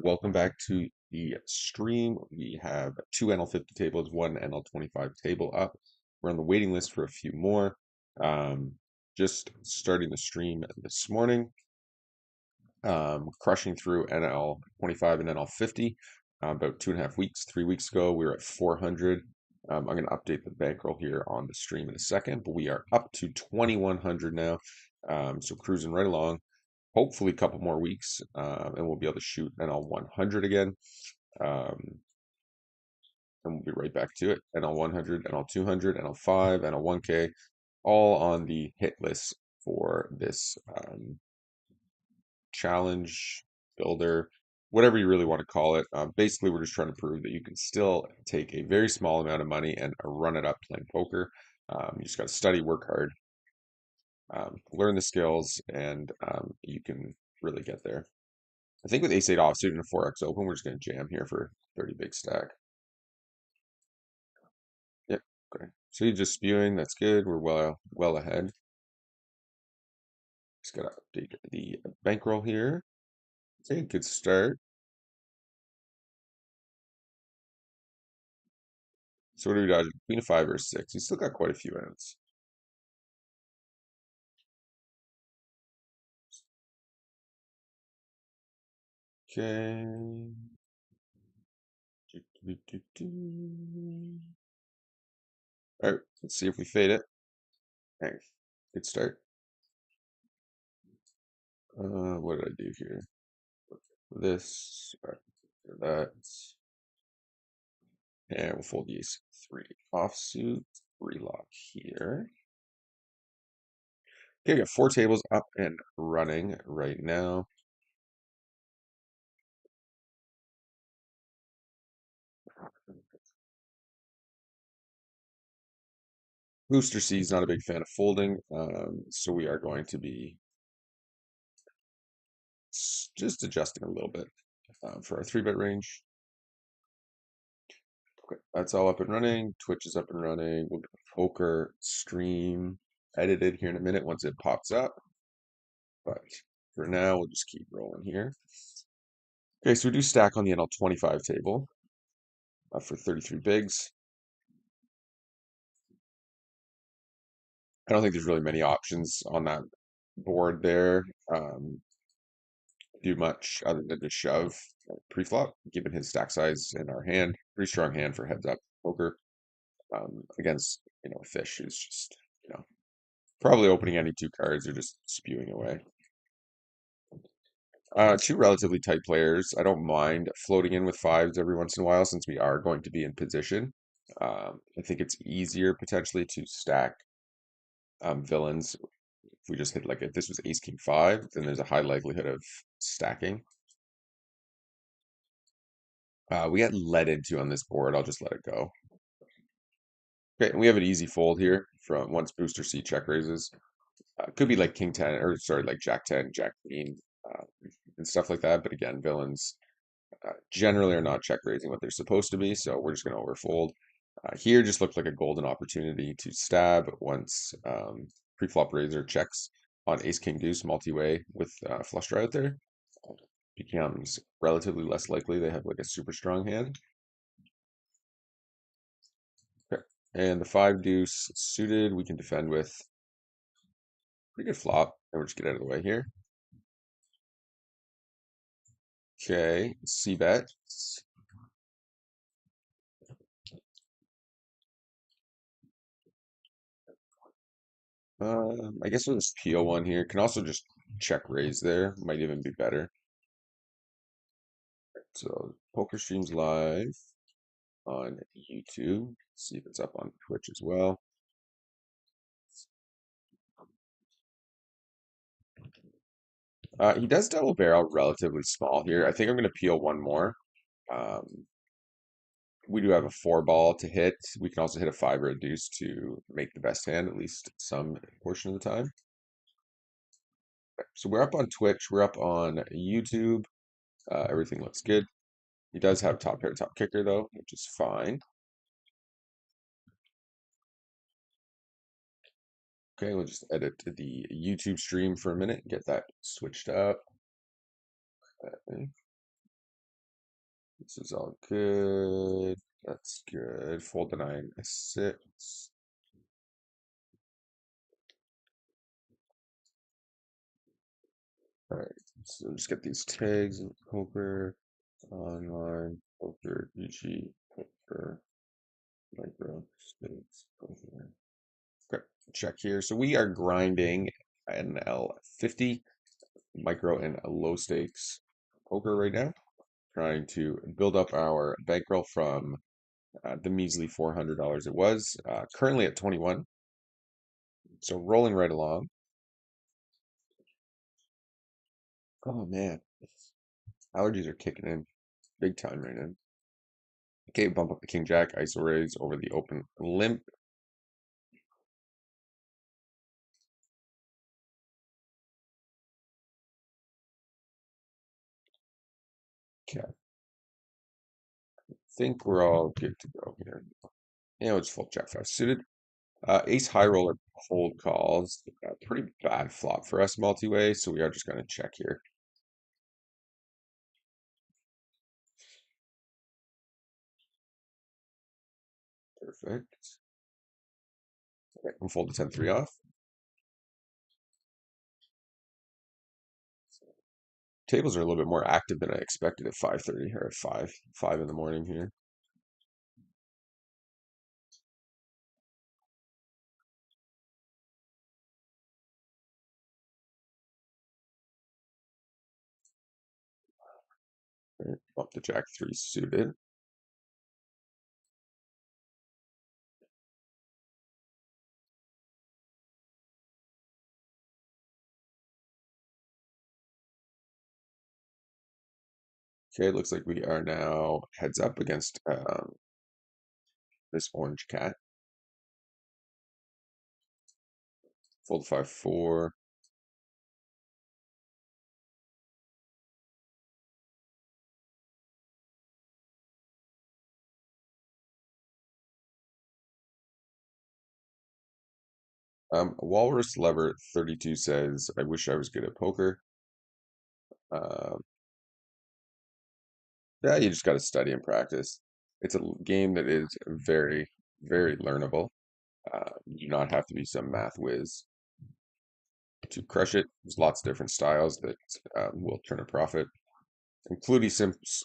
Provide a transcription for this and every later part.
welcome back to the stream. We have two NL50 tables, one NL25 table up. We're on the waiting list for a few more. Um, just starting the stream this morning, crushing through NL25 and NL50. About 2.5 weeks, 3 weeks ago, we were at 400. I'm going to update the bankroll here on the stream in a second, but we are up to 2,100 now. So cruising right along. Hopefully a couple more weeks, and we'll be able to shoot NL 100 again. Um, and we'll be right back to it. NL 100, NL 200, NL 5, NL 1K, all on the hit list for this challenge, builder, whatever you really want to call it. Basically, we're just trying to prove that you can still take a very small amount of money and run it up playing poker. You just got to study, work hard, learn the skills, and you can really get there. I think with ace eight offsuit and a 4x open, we're just going to jam here for 30 big stack. Yep. Okay. So you're just spewing. That's good. We're well ahead. Just got to update the bankroll here. Okay, good start. So what do we dodge? Queen of five or six. He's still got quite a few outs. Okay. All right, let's see if we fade it. Okay, good start. What did I do here? This, all right, that, and we'll fold the ace three offsuit, relock here. Okay, we got four tables up and running right now. Booster C is not a big fan of folding, so we are going to be just adjusting a little bit for our 3-bet range. Okay, that's all up and running. Twitch is up and running. We'll get the poker stream edited here in a minute once it pops up. But for now, we'll just keep rolling here. Okay, so we do stack on the NL25 table for 33 bigs. I don't think there's really many options on that board there. Do much other than just shove pre-flop, given his stack size in our hand. Pretty strong hand for heads up poker against a fish who's just probably opening any two cards or just spewing away. Two relatively tight players. I don't mind floating in with fives every once in a while since we are going to be in position. I think it's easier potentially to stack villains if we just hit if this was ace king five, then there's a high likelihood of stacking. We got led into on this board. I'll just let it go. Okay, and we have an easy fold here from once booster C check raises. Could be like king 10, or sorry, like jack 10, jack queen, and stuff like that. But again, villains generally are not check raising what they're supposed to be, so we're just going to overfold. Here just looked like a golden opportunity to stab once pre-flop raiser checks on ace king deuce multi-way with flush draw out there. Becomes relatively less likely they have like a super strong hand. Okay. And the five deuce suited we can defend with. Pretty good flop, and we'll just get out of the way here. Okay, C bet. I guess we'll just peel one here. Can also just check raise there. Might even be better. So poker streams live on YouTube. See if it's up on Twitch as well. He does double barrel relatively small here. I think I'm going to peel one more. We do have a 4-ball to hit. We can also hit a 5 or a deuce to make the best hand, at least some portion of the time. So we're up on Twitch. We're up on YouTube. Everything looks good. He does have top pair, top kicker, though, which is fine. Okay, we'll just edit the YouTube stream for a minute, get that switched up. This is all good. That's good. Fold the 9, a 6. All right, so just get these tags in poker, online, poker, GG, poker, micro, states, poker. Okay, check here. So we are grinding an L50 micro and low stakes poker right now, trying to build up our bankroll from the measly $400 it was, currently at 21. So rolling right along. Oh man, allergies are kicking in big time right now. Okay, bump up the king jack, ISO raise over the open limp. Okay, I think we're all good to go here. Yeah, it's full jack five suited. Ace high roller cold calls. Pretty bad flop for us multi-way, so we are just going to check here. Perfect. Okay, we'll fold the 10-3 off. Tables are a little bit more active than I expected at 5:30 or at 5 in the morning here. Right, bump the jack 3 suited. Okay, it looks like we are now heads up against this orange cat. Fold 5-4. Walrus Lever 32 says, I wish I was good at poker. Um, yeah, you just got to study and practice. It's a game that is very, very learnable. You do not have to be some math whiz to crush it. There's lots of different styles that will turn a profit, including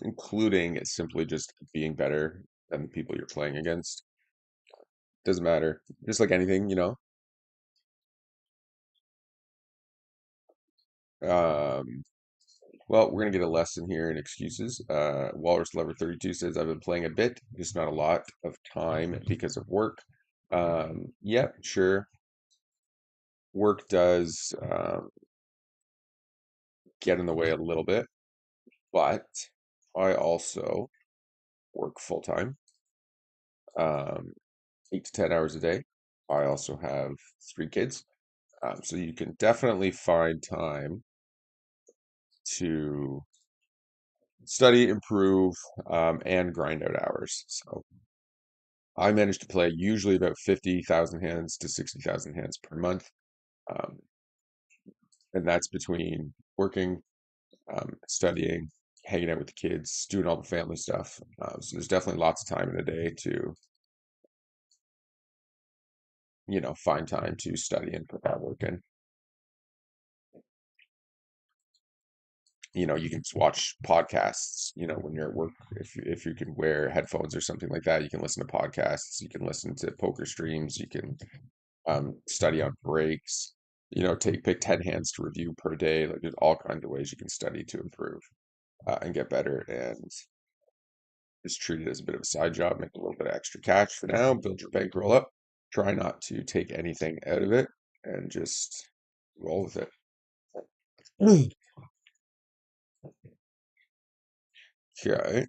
including simply just being better than the people you're playing against. Doesn't matter. Just like anything, you know. Um, well, we're gonna get a lesson here in excuses. Walrus Lover 32 says, I've been playing a bit, just not a lot of time because of work. Yeah, sure. Work does get in the way a little bit, but I also work full time, um, 8 to 10 hours a day. I also have 3 kids. So you can definitely find time to study, improve, and grind out hours. So I manage to play usually about 50,000 hands to 60,000 hands per month. Um, and that's between working, studying, hanging out with the kids, doing all the family stuff. So there's definitely lots of time in the day to, find time to study and put that work in. You can just watch podcasts, when you're at work. If you can wear headphones or something like that, you can listen to podcasts. You can listen to poker streams. You can study on breaks. Pick 10 hands to review per day. Like there's all kinds of ways you can study to improve and get better, and just treat it as a bit of a side job. Make a little bit of extra cash for now. Build your bankroll up. Try not to take anything out of it, and just roll with it. Okay.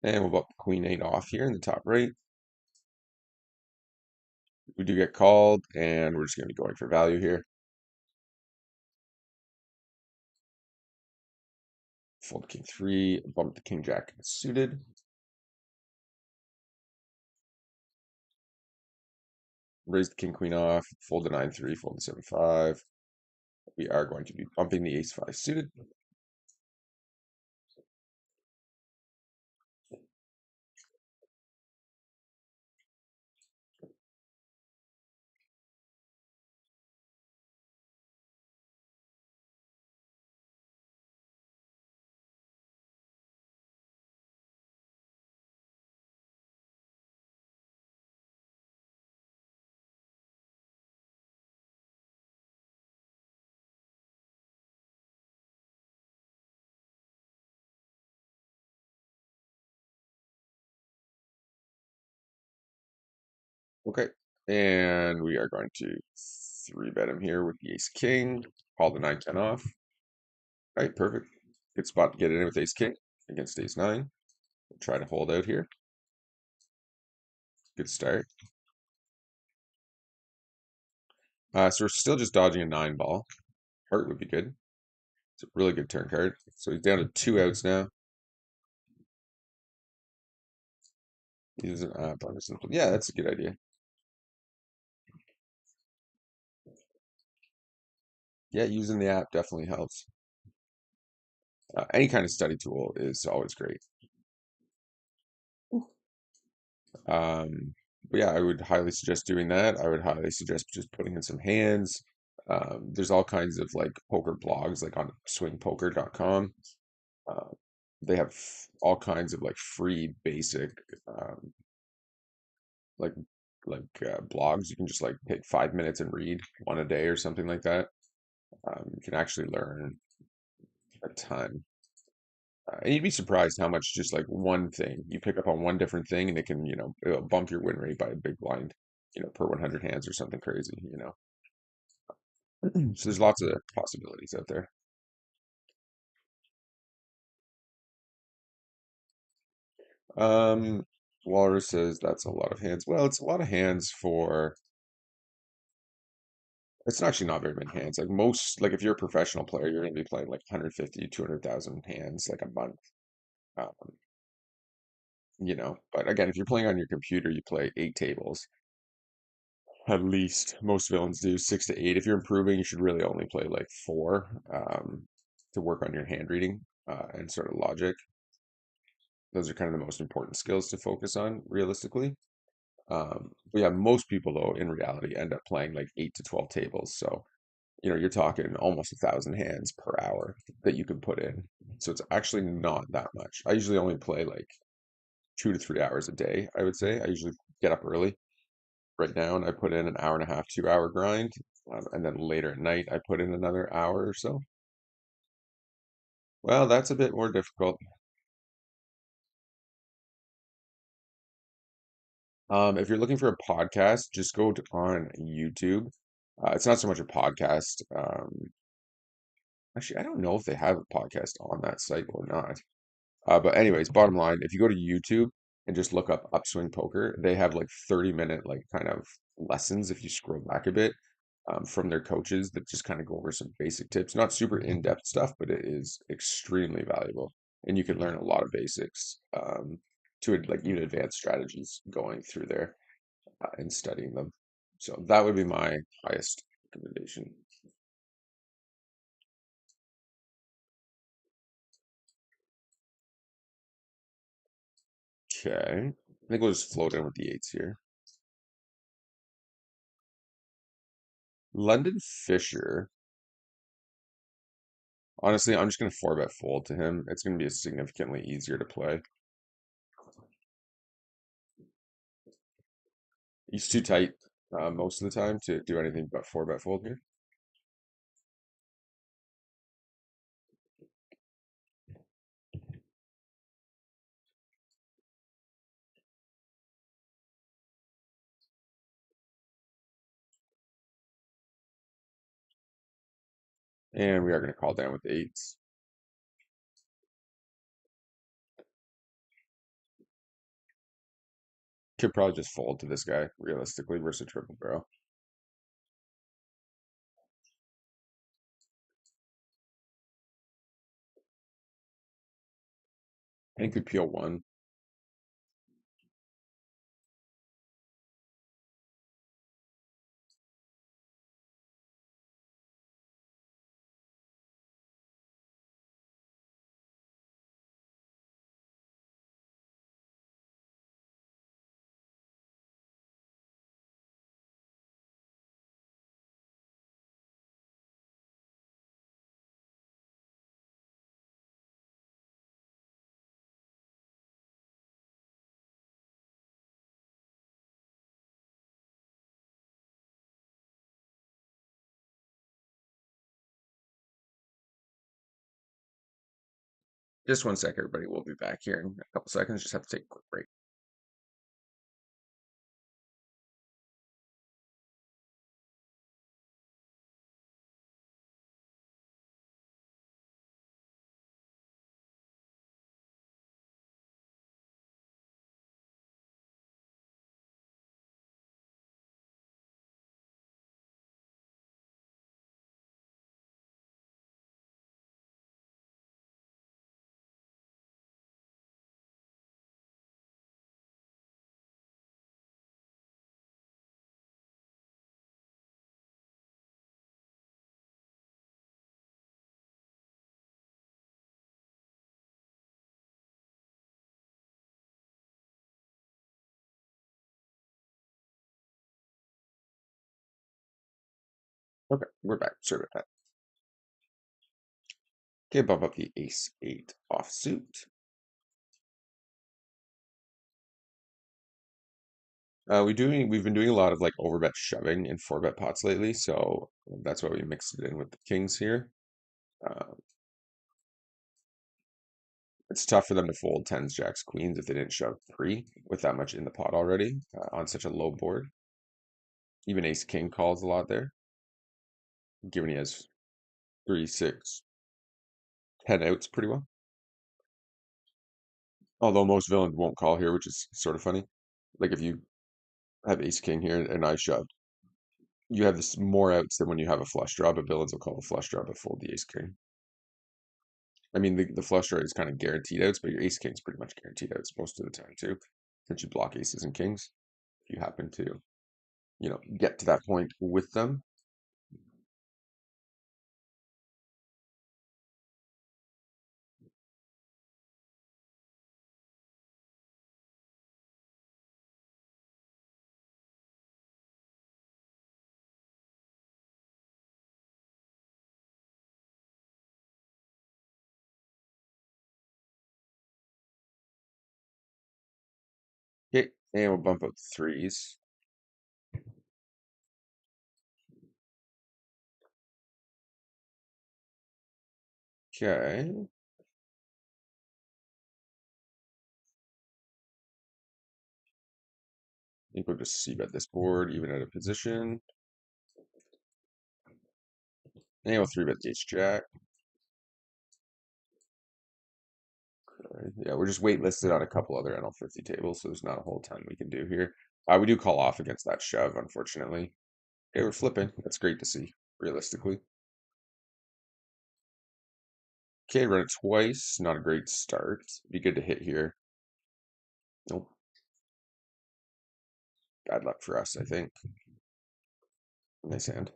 And we'll put the queen 8 off here in the top right. We do get called, and we're just going to be going for value here. Fold the king 3, bump the king jack suited. Raise the king queen off, fold the 9-3, fold the 7-5. We are going to be bumping the ace 5 suited. Okay. And we are going to three bet him here with the ace king. Call the 9-10 off. All right, perfect. Good spot to get it in with ace king against ace 9. We'll try to hold out here. Good start. So we're still just dodging a 9 ball. Heart would be good. It's a really good turn card. So he's down to 2 outs now. Use an app on a simple. Yeah, that's a good idea. Yeah, using the app definitely helps. Any kind of study tool is always great. Um, but yeah, I would highly suggest doing that. I would highly suggest just putting in some hands. There's all kinds of like poker blogs, like on swingpoker.com. Uh, they have all kinds of like free basic um, like blogs. You can just like take 5 minutes and read one a day or something like that. You can actually learn a ton. And you'd be surprised how much just like one thing you pick up on one different thing and it can, it'll bump your win rate by a big blind, per 100 hands or something crazy. So there's lots of possibilities out there. Um, Walrus says that's a lot of hands. Well, it's a lot of hands for, it's actually not very many hands. Like most, like if you're a professional player, you're going to be playing like 150, 200,000 hands like a month. Um, but again, if you're playing on your computer, you play 8 tables. At least most villains do 6 to 8. If you're improving, you should really only play like 4 to work on your hand reading and sort of logic. Those are kind of the most important skills to focus on realistically. But yeah, most people though in reality end up playing like 8 to 12 tables. So you're talking almost 1,000 hands per hour that you can put in. So it's actually not that much. I usually only play like 2 to 3 hours a day. I would say I usually get up early right now, and I put in an hour and a half, 2 hour grind. And then later at night, I put in another hour or so. Well, that's a bit more difficult. If you're looking for a podcast, just on YouTube. It's not so much a podcast. Actually, I don't know if they have a podcast on that site or not. But anyways, bottom line, if you go to YouTube and just look up Upswing Poker, they have like 30-minute like kind of lessons if you scroll back a bit from their coaches that just kind of go over some basic tips. Not super in-depth stuff, but it is extremely valuable. And you can learn a lot of basics to like even advanced strategies going through there and studying them. So that would be my highest recommendation. Okay. I think we'll just float in with the eights here. London Fisher. Honestly, I'm just going to 4-bet fold to him. It's going to be significantly easier to play. He's too tight most of the time to do anything but 4-bet fold here. And we are going to call down with eights. Could probably just fold to this guy, realistically, versus a triple barrel. I think we peel one. Just one sec, everybody. We'll be back here in a couple seconds. Just have to take a quick break. Okay, we're back. Sorry about that. Okay, bump up the ace eight offsuit. We've been doing a lot of like overbet shoving in four bet pots lately, so that's why we mixed it in with the kings here. Uh, it's tough for them to fold tens, jacks, queens if they didn't shove pre with that much in the pot already on such a low board. Even ace king calls a lot there, given he has three, six, 10 outs pretty well. Although most villains won't call here, which is sort of funny. Like if you have ace king here and I shove, you have this more outs than when you have a flush draw, but villains will call the flush draw but fold the ace king. I mean, the flush draw is kind of guaranteed outs, but your ace king's pretty much guaranteed outs most of the time too, since you block aces and kings. If you happen to, get to that point with them. Okay, and we'll bump up threes. Okay. I think we'll just see bet this board, even at a position. And we'll three bet the ace jack. Okay. Yeah, we're just waitlisted on a couple other NL50 tables, so there's not a whole ton we can do here. We do call off against that shove, unfortunately. Okay, we're flipping. That's great to see, realistically. Okay, run it twice. Not a great start. Be good to hit here. Nope. Bad luck for us, I think. Nice hand.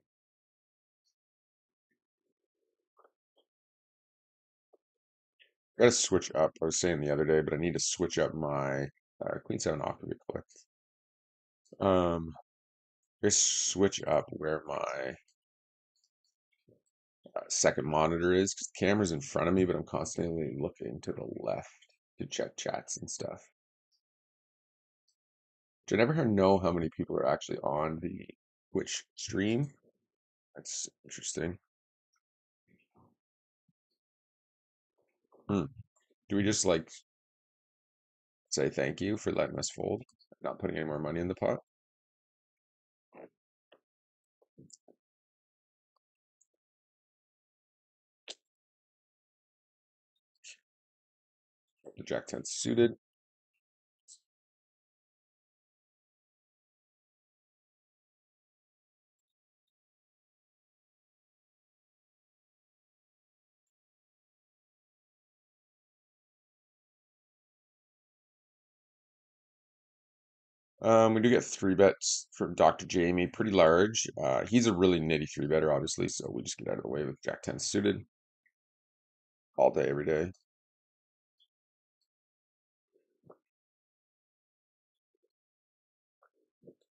Gotta switch up. I was saying the other day, but I need to switch up my Queen 7 off to be clicked. Just switch up where my second monitor is because the camera's in front of me, but I'm constantly looking to the left to check chats and stuff. Which I never know how many people are actually on the Twitch stream. That's interesting. Hmm. Do we just like say thank you for letting us fold, not putting any more money in the pot? The Jack 10 suited. We do get three bets from Dr. Jamie, pretty large. He's a really nitty three better, obviously, so we just get out of the way with Jack 10 suited all day, every day.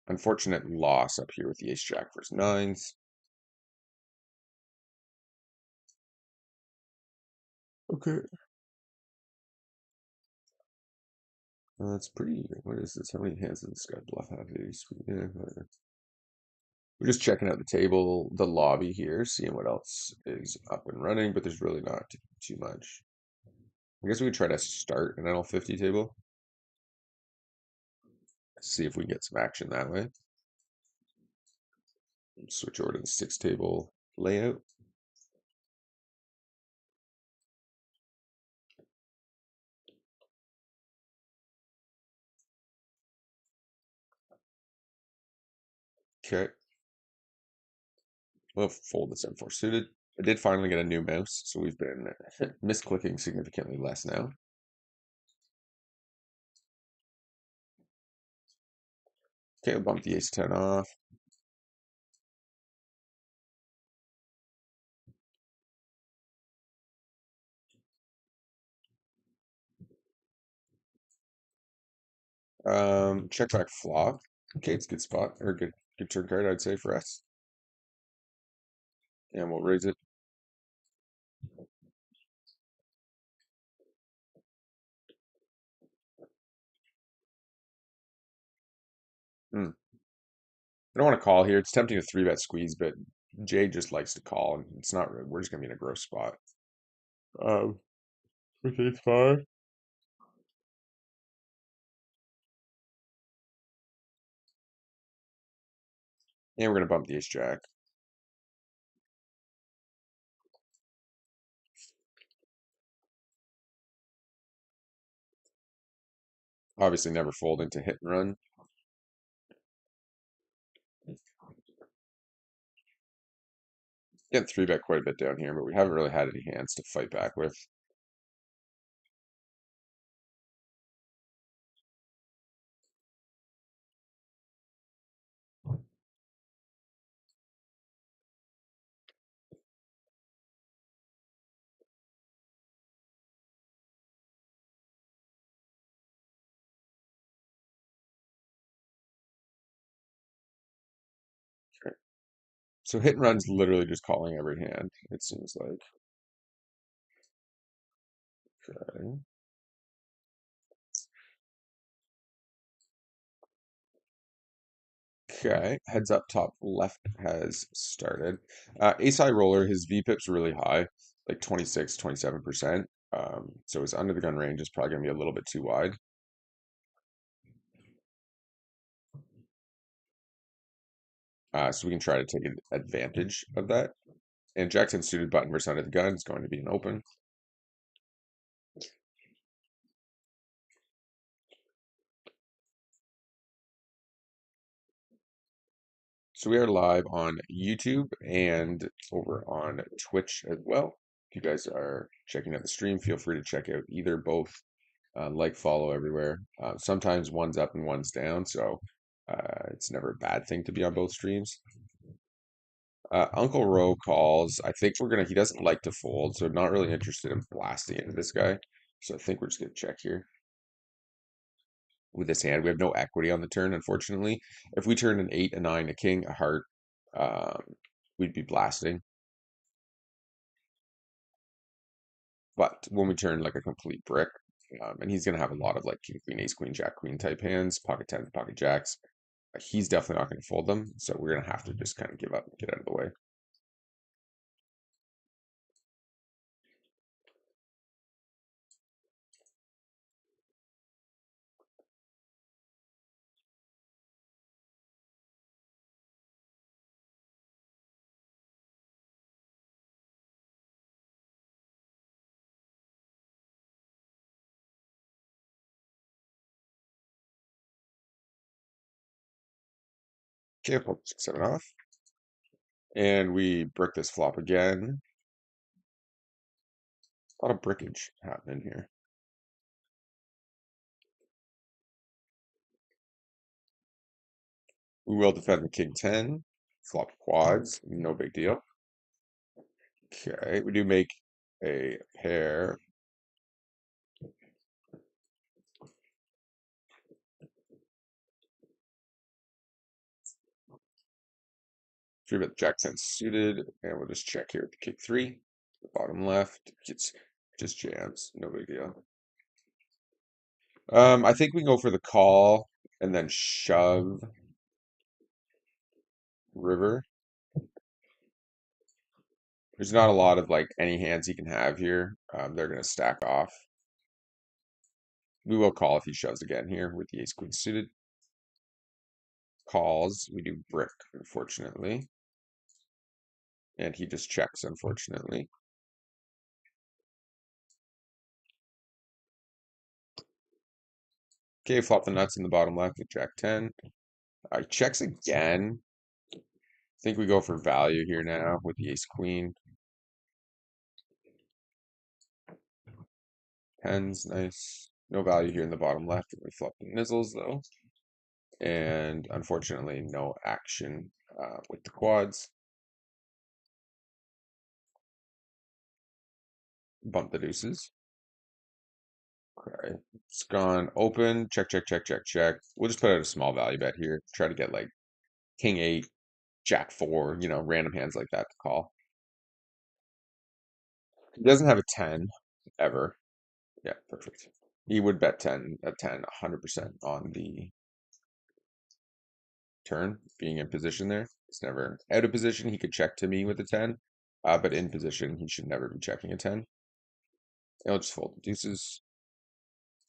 Unfortunate loss up here with the Ace Jack versus nines. Okay. That's pretty. What is this? How many hands does this guy bluff have? Yeah, whatever. We're just checking out the table, the lobby here, seeing what else is up and running, but there's really not too much. I guess we could try to start an L50 table. See if we can get some action that way. Switch over to the six table layout. Okay. We'll fold this M4 suited. I did finally get a new mouse, so we've been misclicking significantly less now. Okay, we'll bump the ace 10 off. Check back flop. Okay, it's a good spot or good turn card, I'd say for us. And we'll raise it. Hmm. I don't want to call here. It's tempting to three bet squeeze, but Jay just likes to call, and it's not. We're just gonna be in a gross spot. Um, with ace five. And we're gonna bump the ace jack. Obviously, never fold into hit and run. Getting three bet quite a bit down here, but we haven't really had any hands to fight back with. Okay. So hit and run's literally just calling every hand, it seems like. Okay. Okay. Heads up top left has started. Ace high roller, his VPIP's really high, like 26, 27%. So his under the gun range is probably gonna be a little bit too wide. So we can try to take advantage of that. And Jack 10 suited button versus under the gun is going to be an open. So we are live on YouTube and over on Twitch as well. If you guys are checking out the stream, feel free to check out either, both, like, follow everywhere. Sometimes one's up and one's down, so it's never a bad thing to be on both streams. Uncle Ro calls. I think he doesn't like to fold, so not really interested in blasting into this guy. So I think we're just gonna check here. With this hand. We have no equity on the turn, unfortunately. If we turned an 8, a 9, a king, a heart, we'd be blasting. But when we turn like a complete brick, and he's going to have a lot of like king, queen, ace, queen, jack, queen type hands, pocket tens, pocket jacks, he's definitely not going to fold them. So we're going to have to just kind of give up and get out of the way. Okay, I'll pull 6, 7 off. And we brick this flop again. A lot of brickage happening here. We will defend the king 10, flop quads, no big deal. Okay, we do make a pair. Three bet jack 10 suited, and we'll just check here with the kick 3. The bottom left, it's just jams, no big deal. I think we can go for the call and then shove river. There's not a lot of like any hands he can have here. They're gonna stack off. We will call if he shoves again here with the ace queen suited. Calls, we do brick, unfortunately. And he just checks, unfortunately. Okay, flop the nuts in the bottom left with jack 10. Checks again. I think we go for value here now with the ace queen. Tens, nice. No value here in the bottom left. We flop the nizzles though. And unfortunately, no action with the quads. Bump the deuces. Okay, it's gone open. Check, check, check, check, check. We'll just put out a small value bet here. Try to get like king 8, jack 4, random hands like that to call. He doesn't have a 10 ever. Yeah, perfect. He would bet 10 a 10 100% on the turn, being in position there. It's never out of position. He could check to me with a 10, but in position, he should never be checking a 10. And I'll just fold the deuces.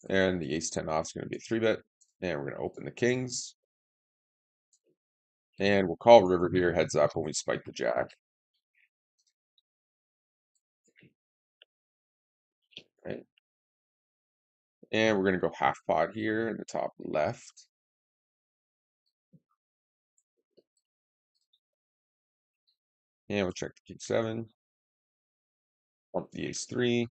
And the ace 10 off is going to be a 3-bet. And we're going to open the kings. And we'll call river here, heads up when we spike the jack. Right? And we're going to go half pot here in the top left. And we'll check the king 7. Bump the ace 3.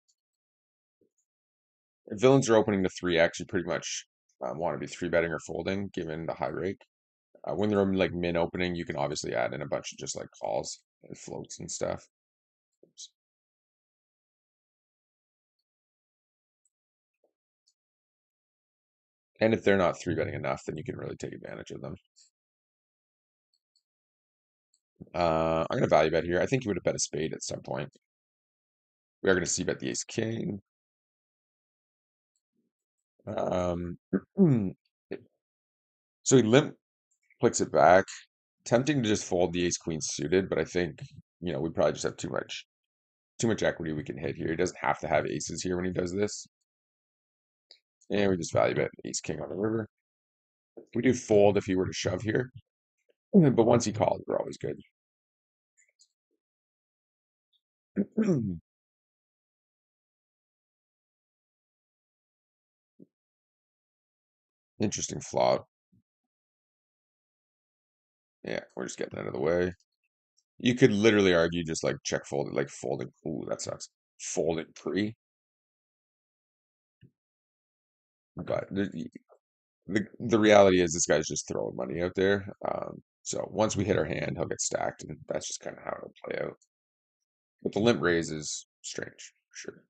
If villains are opening to 3x, you pretty much want to be 3-betting or folding, given the high rake. When they're like min opening, you can obviously add in a bunch of just like calls and floats and stuff. Oops. And if they're not 3-betting enough, then you can really take advantage of them. I'm going to value bet here. I think you would have bet a spade at some point. We are going to see bet the ace king. Um, so he limp clicks it back. Tempting to just fold the ace queen suited, but I think, we probably just have too much equity we can hit here. He doesn't have to have aces here when he does this. And we just value bet ace king on the river. We do fold if he were to shove here. But once he calls, we're always good. Interesting flop. Yeah, we're just getting out of the way. You could literally argue just like check folded, like folding. Ooh, that sucks. Folding pre. But the reality is this guy's just throwing money out there. So once we hit our hand, he'll get stacked, and that's just kind of how it'll play out. But the limp raise is strange, for sure.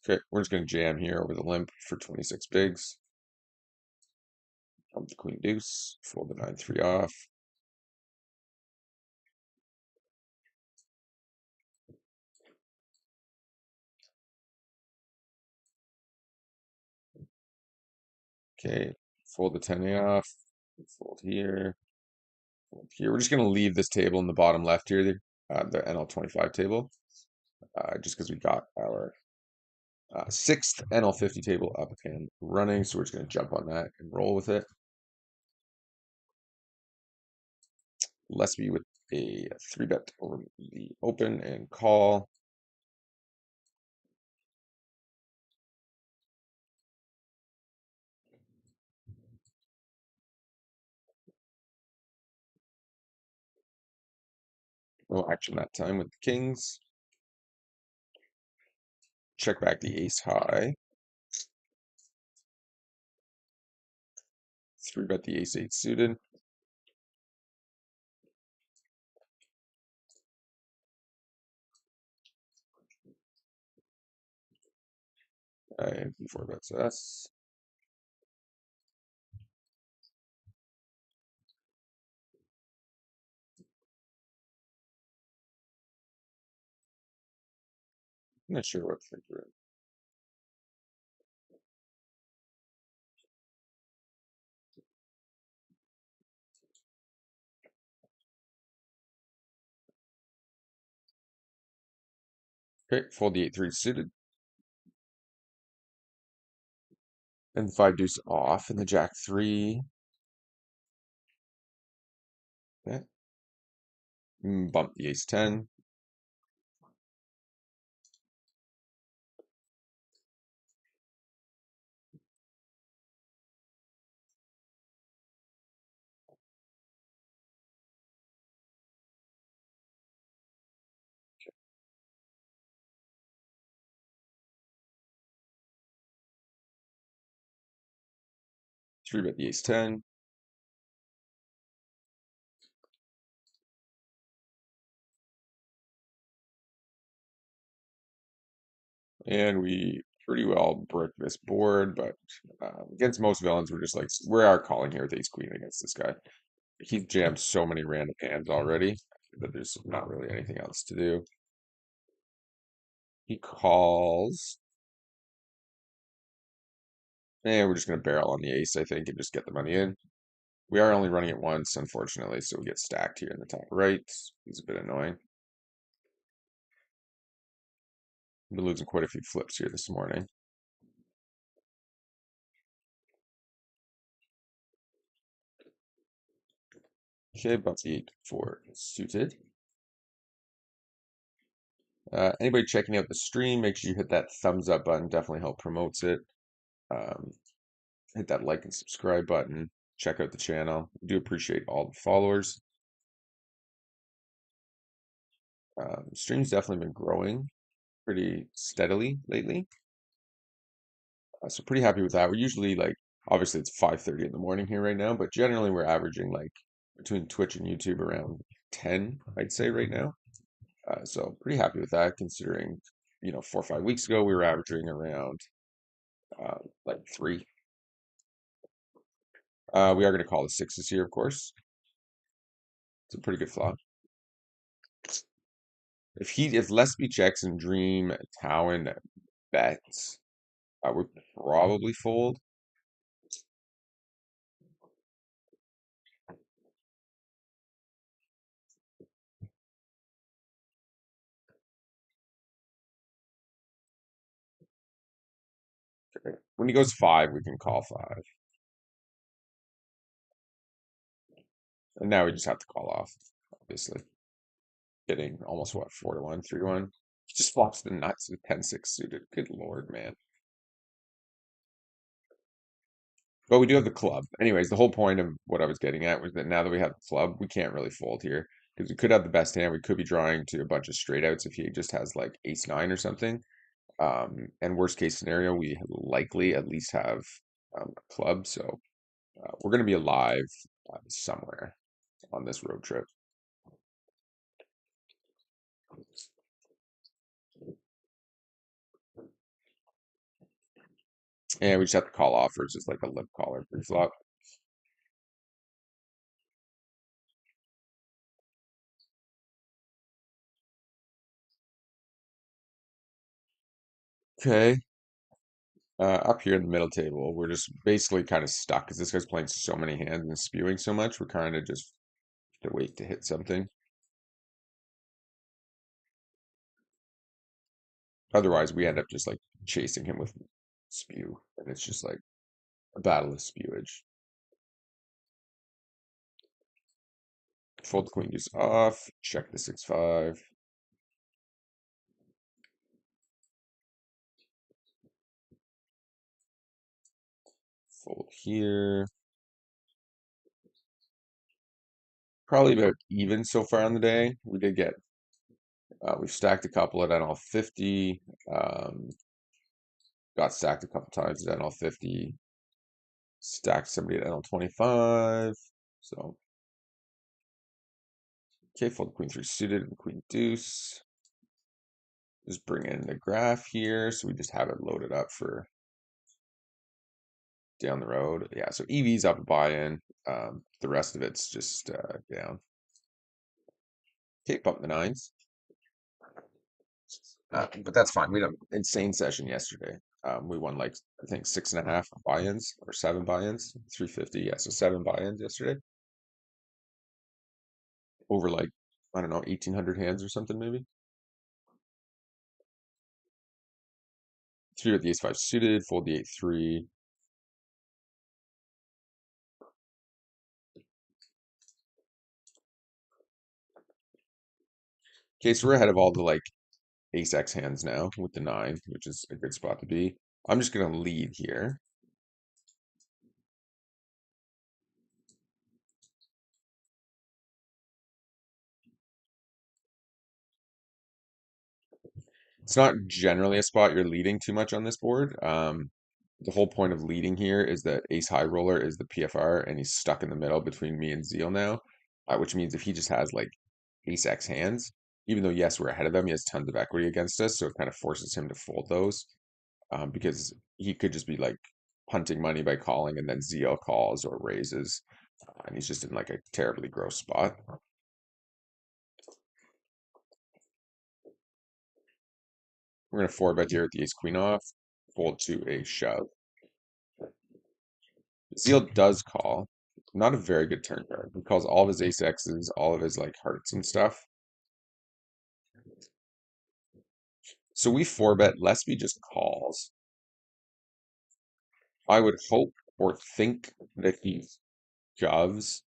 Okay, we're just going to jam here over the limp for 26 bigs. Pump the queen deuce, fold the 9-3 off. Okay, fold the 10 off, fold here, fold here. We're just going to leave this table in the bottom left here, the NL25 table, just because we got our sixth NL50 table up and running. So we're just going to jump on that and roll with it. Lesby with a 3-bet over the open and call. No action that time with the kings. Check back the ace high. 3-bet the ace 8 suited. And 4-bets us. I'm not sure what to think of it. Okay, fold the 8-3 suited. And the 5 deuce off, and the jack 3. Okay. Bump the ace 10. Three-bet the ace 10. And we pretty well brick this board, but against most villains, we're just like, we are calling here with ace queen against this guy. He's jammed so many random hands already that there's not really anything else to do. He calls. And we're just going to barrel on the ace, I think, and just get the money in. We are only running it once, unfortunately, so we get stacked here in the top right. It's a bit annoying. I've been losing quite a few flips here this morning. Okay, bump the 8-4 suited. Anybody checking out the stream, make sure you hit that thumbs up button. Definitely help promotes it. Um, hit that like and subscribe button. Check out the channel. We do appreciate all the followers. Stream's definitely been growing pretty steadily lately. So pretty happy with that. We're usually like, obviously it's 5:30 in the morning here right now, but generally we're averaging like between Twitch and YouTube around 10, I'd say right now. So pretty happy with that considering, 4 or 5 weeks ago we were averaging around like 3. We are going to call the sixes here, of course. It's a pretty good flop. If Lesby checks and Dream Towen bets, I would probably fold. When he goes 5, we can call 5. And now we just have to call off, obviously. Getting almost what, 4-1, 3-1. He just flops the nuts with 10-6 suited. Good lord, man. But we do have the club. Anyways, the whole point of what I was getting at was that now that we have the club, we can't really fold here. Because we could have the best hand. We could be drawing to a bunch of straight outs if he just has like ace-9 or something. And worst case scenario, we likely at least have a club. So we're going to be alive somewhere on this road trip. And we just have to call off, or it's just like a lip caller pre-flop. Okay. Up here in the middle table, we're just basically kind of stuck because this guy's playing so many hands and spewing so much. We're kind of just to wait to hit something. Otherwise, we end up just like chasing him with spew, and it's just like a battle of spewage. Fold the queen deuce off. Check the 6-5. Fold here. Probably about even so far on the day. We did get, we've stacked a couple at NL 50. Got stacked a couple times at NL 50. Stacked somebody at NL 25. So, okay, fold the queen 3 suited and queen deuce. Just bring in the graph here. So we just have it loaded up for down the road. Yeah, so EV's up a buy-in. The rest of it's just down. Okay, bump the 9s. But that's fine. We had an insane session yesterday. We won like I think 6.5 buy-ins or 7 buy-ins, 350. Yeah, so 7 buy-ins yesterday over like I don't know 1,800 hands or something maybe. 3 with the ace-5 suited, fold the 8-3. Okay, so we're ahead of all the like ace-x hands now with the 9, which is a good spot to be. I'm just gonna lead here. It's not generally a spot you're leading too much on this board. The whole point of leading here is that ace high roller is the PFR and he's stuck in the middle between me and Zeal now, which means if he just has like ace X hands, even though yes, we're ahead of him, he has tons of equity against us, so it kind of forces him to fold those because he could just be like punting money by calling and then Zeal calls or raises, and he's just in like a terribly gross spot. We're gonna four bet here with the ace queen off, fold to a shove. Zeal does call. Not a very good turn card. He calls all of his ace X's, all of his like hearts and stuff. So we four bet, Lesby just calls. I would hope or think that he shoves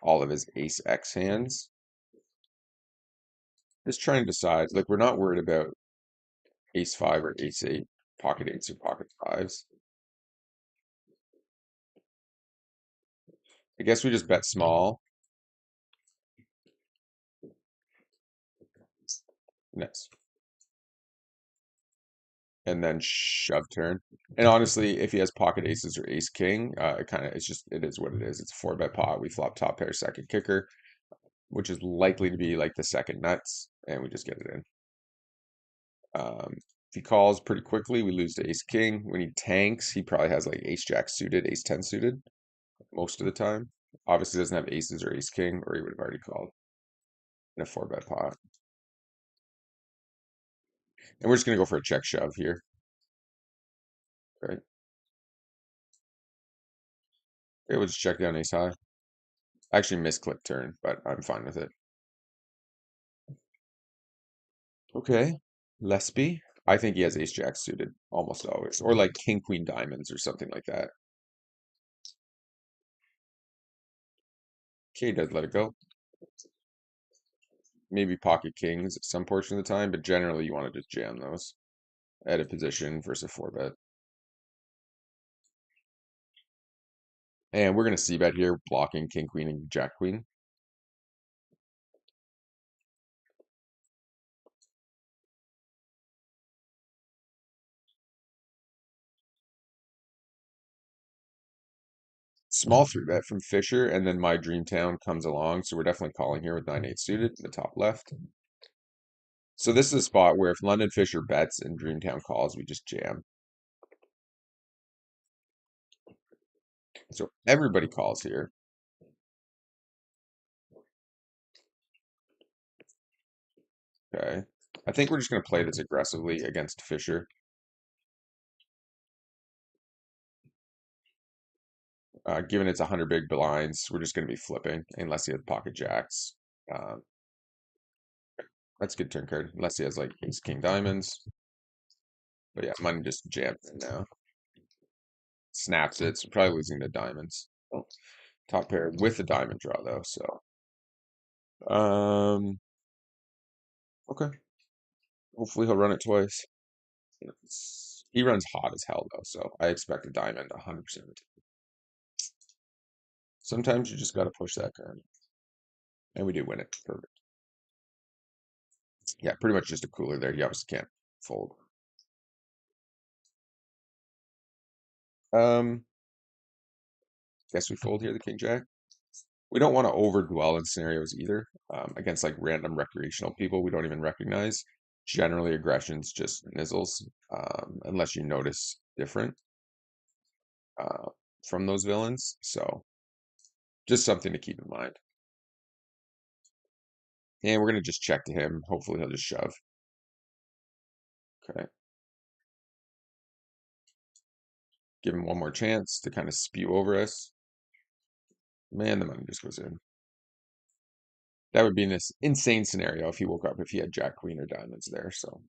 all of his ace X hands. Just trying to decide. Like we're not worried about ace five or ace eight, pocket eights or pocket fives. I guess we just bet small. Nice. And then shove turn. And honestly, if he has pocket aces or ace king, it is what it is. It's a four bet pot. We flop top pair, second kicker, which is likely to be like the second nuts, and we just get it in. If he calls pretty quickly, we lose to ace king. When he tanks, he probably has like ace jack suited, ace 10 suited most of the time. Obviously doesn't have aces or ace king, or he would have already called in a four bet pot. And we're just gonna go for a check shove here. Right. Okay, we'll just check down ace high. Actually misclick turn, but I'm fine with it. Okay. Lesby. I think he has ace jack suited almost always. Or like king queen diamonds or something like that. Okay, he does let it go. Maybe pocket kings some portion of the time, but generally you want to just jam those at a position versus a four bet. And we're gonna see bet here, blocking king queen and jack queen. Small three bet from Fisher, and then my dream town comes along, so we're definitely calling here with 9-8 suited in the top left. So this is a spot where if London Fisher bets and Dreamtown calls, we just jam. So everybody calls here. Okay. I think we're just going to play this aggressively against Fisher. Given it's 100 big blinds, we're just going to be flipping unless he has pocket jacks. Um, that's a good turn card, unless he has like ace king diamonds. But yeah, money just jammed in now. Snaps it, so probably losing the diamonds. Oh, top pair with the diamond draw though, so. Okay. Hopefully he'll run it twice. He runs hot as hell though, so I expect a diamond 100%. Sometimes you just got to push that card. And we do win it. Perfect. Yeah, pretty much just a cooler there. He obviously can't fold. Um, guess we fold here the king jack. We don't want to overdwell in scenarios either. Against like random recreational people we don't even recognize. Generally, aggression's just nizzles, unless you notice different uh, from those villains. So just something to keep in mind. And we're gonna just check to him. Hopefully he'll just shove. Okay. Give him one more chance to kind of spew over us. Man, the money just goes in. That would be in this insane scenario if he woke up if he had Jack, Queen, or diamonds there. So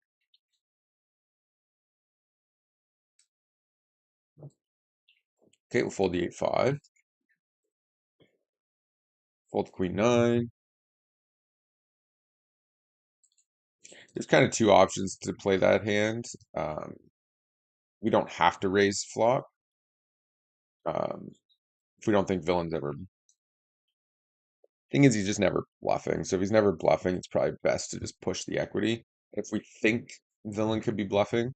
okay, we'll fold the 8-5. Fold Queen 9. There's kind of two options to play that hand. We don't have to raise flop. If we don't think villain's ever. Thing is, he's just never bluffing. So if he's never bluffing, it's probably best to just push the equity. If we think villain could be bluffing,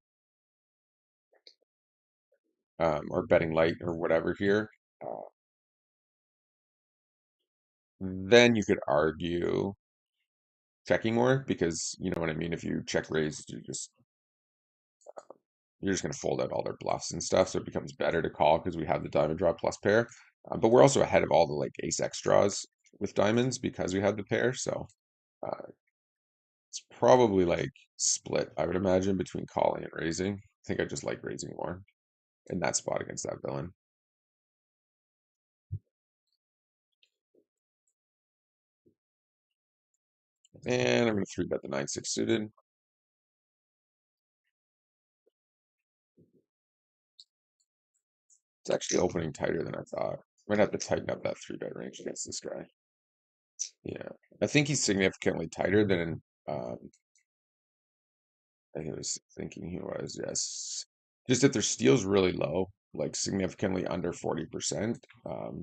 or betting light or whatever here, then you could argue checking more because you know what I mean. If you check raise, you're just going to fold out all their bluffs and stuff, so it becomes better to call because we have the diamond draw plus pair. But we're also ahead of all the like ace X draws with diamonds because we have the pair. So It's probably like split, I would imagine, between calling and raising. I think I just like raising more in that spot against that villain. And I'm going to three bet the 9-6 suited. It's actually opening tighter than I thought. Might have to tighten up that three bet range against this guy. Yeah, I think he's significantly tighter than I was thinking he was. Yes, just if their steel's really low, like significantly under 40%,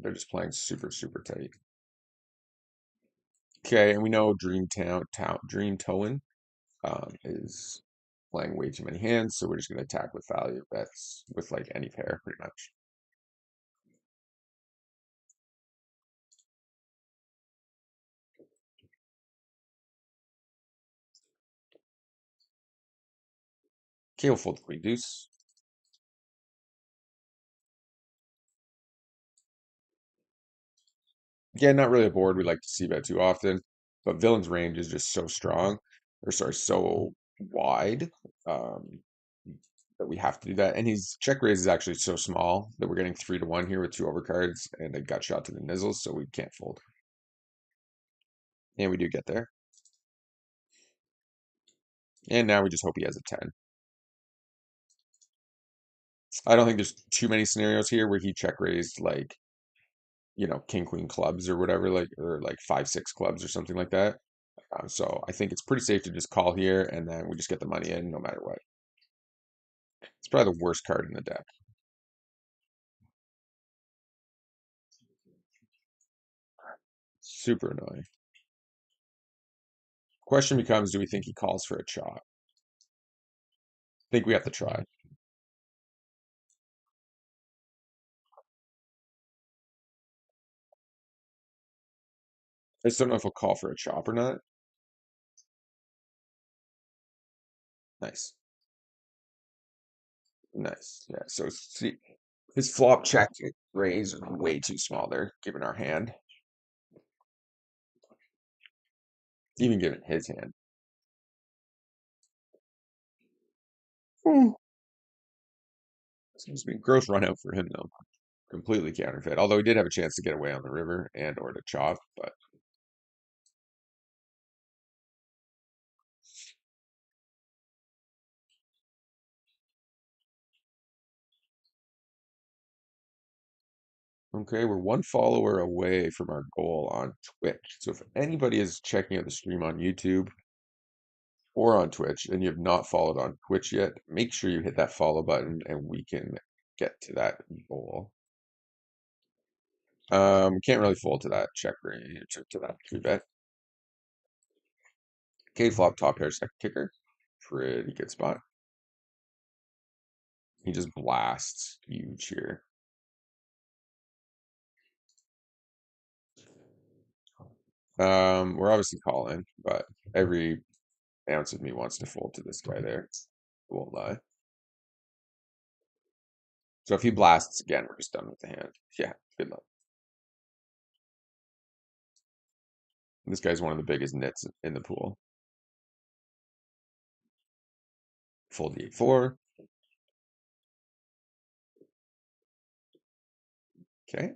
they're just playing super tight. Okay, and we know Dream Towen is playing way too many hands, so we're just going to attack with value bets with like any pair, pretty much. Okay, we'll fold the queen deuce. Yeah, not really a board we like to see bet too often, but villain's range is just so strong, or sorry, so wide, um, that we have to do that. And his check raise is actually so small that we're getting 3-1 here with two overcards and a gut shot to the nizzles, so we can't fold. And we do get there. And now we just hope he has a 10. I don't think there's too many scenarios here where he check raised like, king queen clubs or whatever, like, or like 5-6 clubs or something like that. So I think it's pretty safe to just call here and then we just get the money in no matter what. It's probably the worst card in the deck. Super annoying. Question becomes, do we think he calls for a chop? I think we have to try. I just don't know if he'll call for a chop or not. Nice. Nice. Yeah. So see, his flop check raise is way too small there, given our hand. Even given his hand. Hmm. Seems to be a gross run out for him though. Completely counterfeit. Although he did have a chance to get away on the river and or to chop, but okay, we're one follower away from our goal on Twitch. So if anybody is checking out the stream on YouTube or on Twitch and you have not followed on Twitch yet, make sure you hit that follow button and we can get to that goal. Can't really fold to that check range to that three bet. K flop top pair second kicker. Pretty good spot. He just blasts huge here. We're obviously calling, but every ounce of me wants to fold to this guy there. I won't lie. So if he blasts again, we're just done with the hand. Yeah, good luck. This guy's one of the biggest nits in the pool. Fold the 8-4. Okay.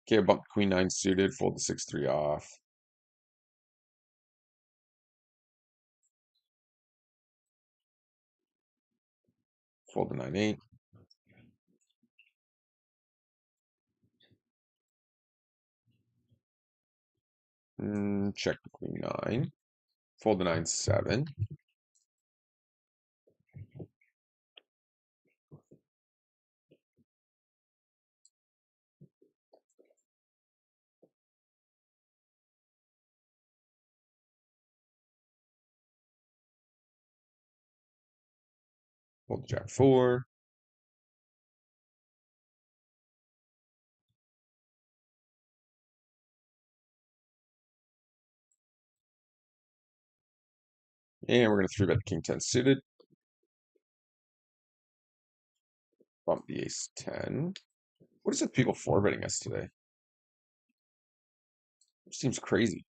Okay, bump queen 9 suited, fold the 6-3 off. Fold the 9-8. Check the queen 9. Fold the 9-7. Fold the jack 4. And we're going to 3-bet the king 10 suited. Bump the ace 10. What is it with people 4-betting us today? It seems crazy.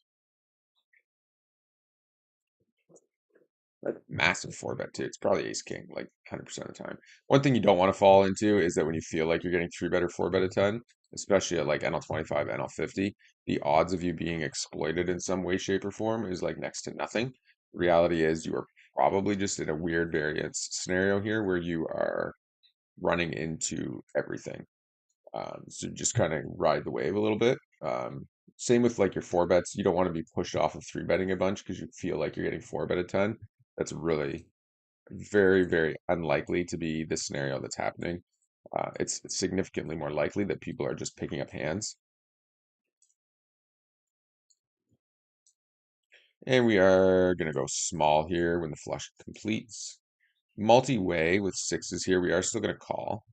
Like massive four bet too. It's probably ace king, like 100% of the time. One thing you don't want to fall into is that when you feel like you're getting three bet or four bet a ton, especially at like NL 25, NL 50, the odds of you being exploited in some way, shape, or form is like next to nothing. Reality is you are probably just in a weird variance scenario here where you are running into everything. So just kind of ride the wave a little bit. Same with like your four bets. You don't want to be pushed off of three betting a bunch because you feel like you're getting four bet a ton. That's really very, very unlikely to be the scenario that's happening. It's significantly more likely that people are just picking up hands. And we are going to go small here when the flush completes. Multi-way with sixes here. We are still going to call.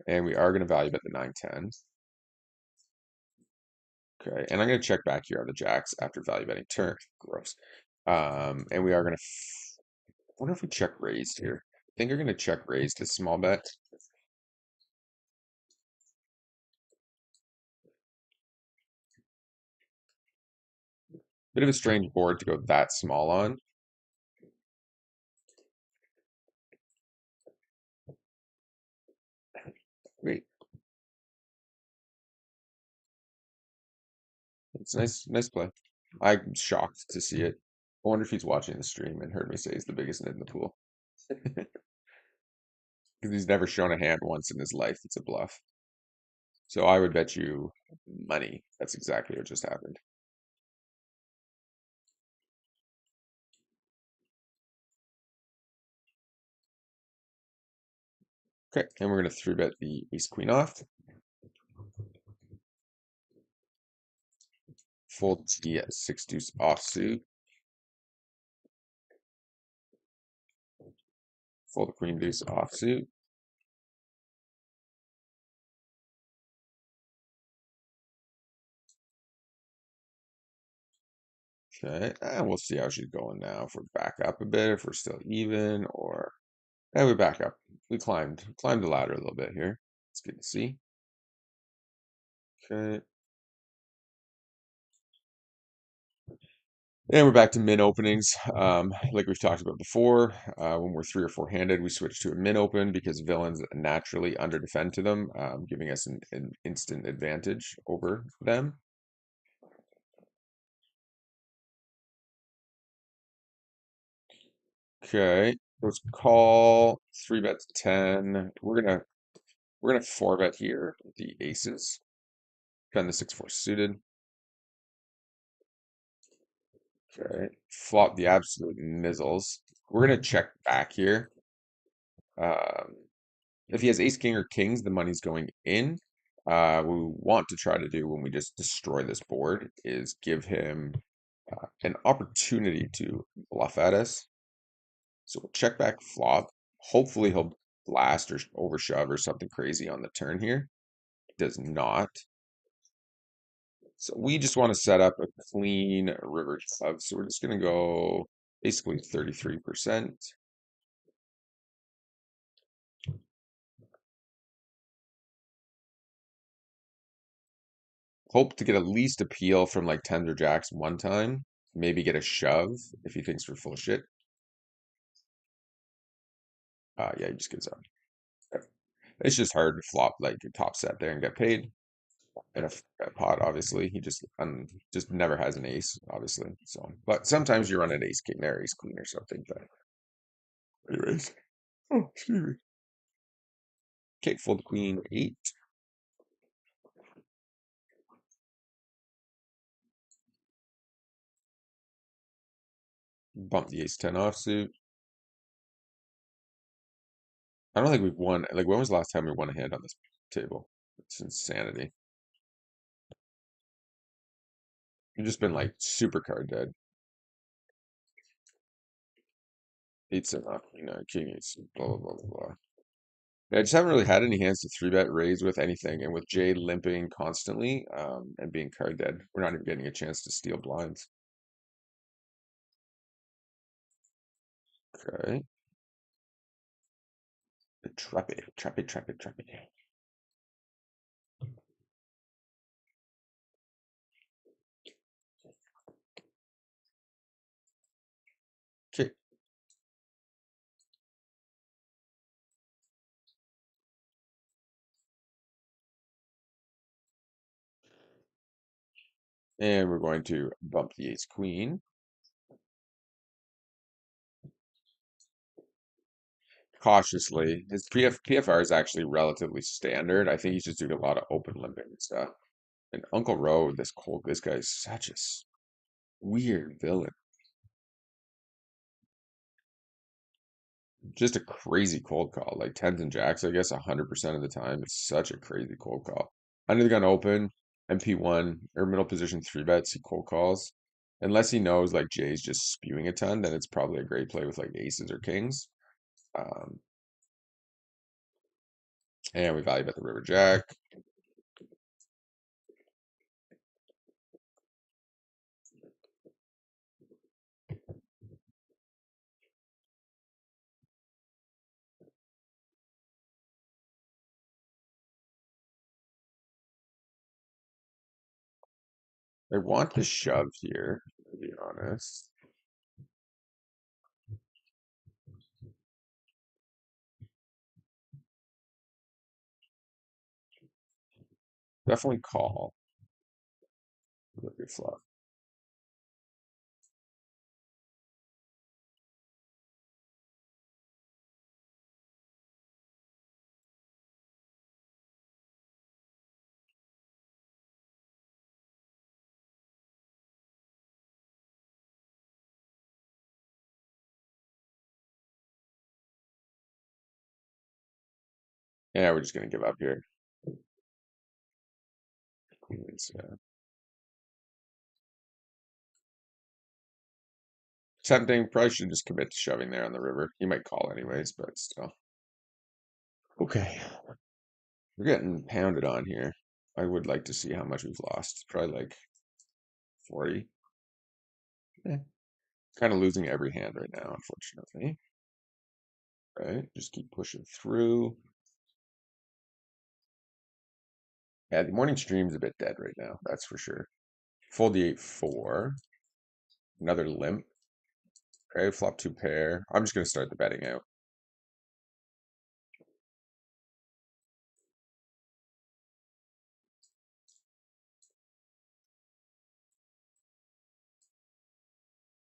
And we are going to value bet the 9-10. Okay, and I'm going to check back here on the jacks after value betting turn. Gross. And we are going to. I wonder if we check raised here. I think we're going to check raised a small bet. Bit of a strange board to go that small on. Great. It's nice, nice play. I'm shocked to see it. I wonder if he's watching the stream and heard me say he's the biggest nit in the pool. Because he's never shown a hand once in his life. It's a bluff. So I would bet you money. That's exactly what just happened. Okay, and we're going to three bet the ace queen off. Full T at six deuce offsuit. Fold queen deuce offsuit. Okay, and we'll see how she's going now. If we're back up a bit, if we're still even, or we back up. We climbed the ladder a little bit here. It's good to see. Okay, and we're back to min openings. Like we've talked about before, when we're three or four handed, we switch to a min open because villains naturally under defend to them, giving us an instant advantage over them. Okay, let's call three bet to 10. We're gonna four bet here with the aces. Defend the 6-4 suited. Okay, flop the absolute mizzles. We're gonna check back here. Um, if he has ace king or kings, the money's going in. What we want to try to do when we just destroy this board is give him an opportunity to bluff at us. So we'll check back flop. Hopefully he'll blast or overshove or something crazy on the turn here. Does not. So we just want to set up a clean river shove. So we're just going to go basically 33%. Hope to get at least a peel from like tens or jacks one time. Maybe get a shove if he thinks we're full of shit. Yeah, he just gives up. Okay. It's just hard to flop like your top set there and get paid. In a pot, obviously, he just never has an ace, obviously. So, but sometimes you run an ace king there, ace queen or something. But anyways, oh, excuse me. Okay, fold queen 8. Bump the ace 10 offsuit. I don't think we've won. Like, when was the last time we won a hand on this table? It's insanity. We've just been like super card dead. Eight's enough, king eight's blah blah blah blah blah. Yeah, I just haven't really had any hands to three bet raise with anything, and with Jay limping constantly, and being card dead, we're not even getting a chance to steal blinds. Okay. Trap it, trap it, trap it, trap it. Okay. And we're going to bump the ace queen. Cautiously. His PFR is actually relatively standard. I think he's just doing a lot of open limping and stuff. And Uncle Roe, this guy is such a weird villain. Just a crazy cold call. Like tens and jacks, I guess 100% of the time. It's such a crazy cold call. Under the gun open, MP1 or middle position three bets, he cold calls. Unless he knows like Jay's just spewing a ton, then it's probably a great play with like aces or kings. Um, and we value bet the river jack. I want the shove here, to be honest. Definitely call. Look at flop. Yeah, we're just gonna give up here. Queens, yeah. Tempting. Probably should just commit to shoving there on the river. He might call anyways, but still. Okay. We're getting pounded on here. I would like to see how much we've lost. Probably like 40. Yeah. Kind of losing every hand right now, unfortunately. Right? Just keep pushing through. Yeah, the morning stream's a bit dead right now, that's for sure. Fold the 8-4. Another limp. Okay, flop two pair. I'm just gonna start the betting out.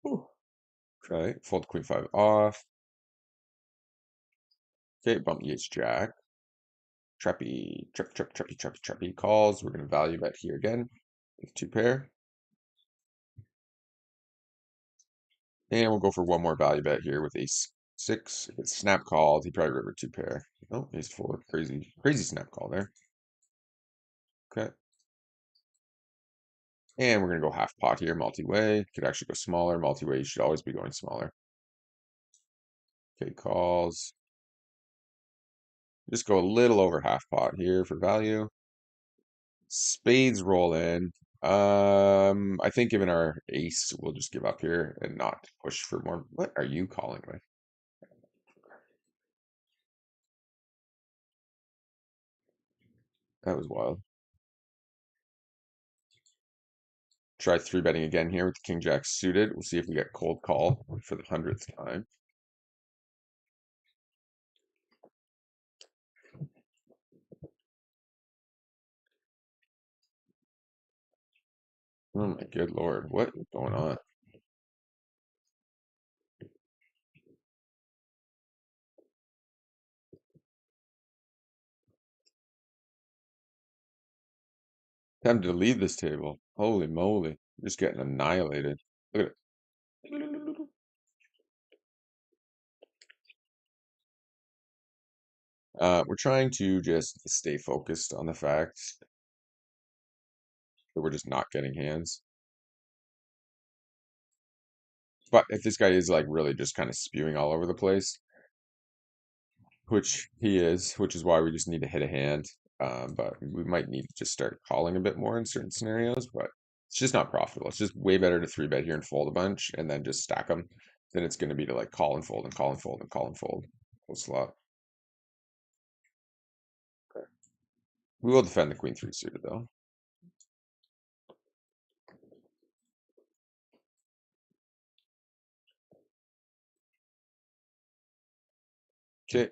Whew. Okay, fold queen five off. Okay, bump the ace jack. Trappy calls. We're gonna value bet here again with two pair. And we'll go for one more value bet here with ace six. If it's snap called, he probably river two pair. Oh, ace four. Crazy, crazy snap call there. Okay. And we're gonna go half pot here, multi-way. Could actually go smaller. Multi-way, you should always be going smaller. Okay, calls. Just go a little over half pot here for value. Spades roll in. I think given our ace, we'll just give up here and not push for more. What are you calling with? That was wild. Try three betting again here with the king jack suited. We'll see if we get cold call for the 100th time. Oh my good lord, what is going on? Time to leave this table. Holy moly, just getting annihilated. Look at it. We're trying to just stay focused on the fact that we're just not getting hands. But if this guy is like really just kind of spewing all over the place, which he is, which is why we just need to hit a hand. But we might need to just start calling a bit more in certain scenarios, but it's just not profitable. It's just way better to three bet here and fold a bunch and then just stack them than it's going to be to like call and fold and call and fold and call and fold. Full slot. Okay. We will defend the queen three suited though. Okay.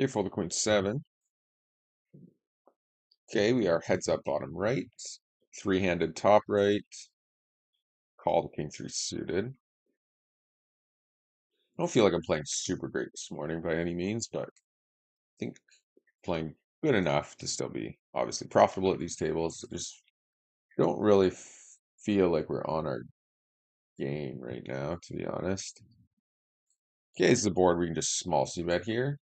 Okay, fold the queen seven. Okay, we are heads up bottom right. Three-handed top right. Call the king three suited. I don't feel like I'm playing super great this morning by any means, but I think playing good enough to still be obviously profitable at these tables. I just don't really feel like we're on our game right now, to be honest. Okay, this is a board we can just small c bet here.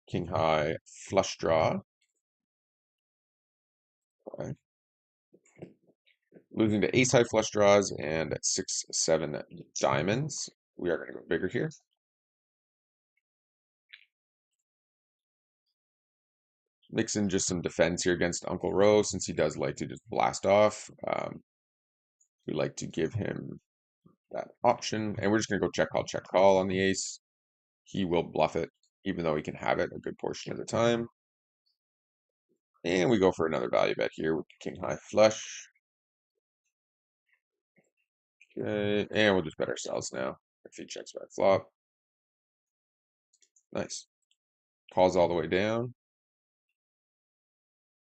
King high flush draw. Okay. Losing to ace high flush draws and at 6-7 diamonds. We are going to go bigger here. Mix in just some defense here against Uncle Ro since he does like to just blast off. We like to give him that option, and we're just going to go check call on the ace. He will bluff it, even though he can have it a good portion of the time. And we go for another value bet here with the king high flush. Okay, and we'll just bet ourselves now if he checks back flop. Nice. Calls all the way down.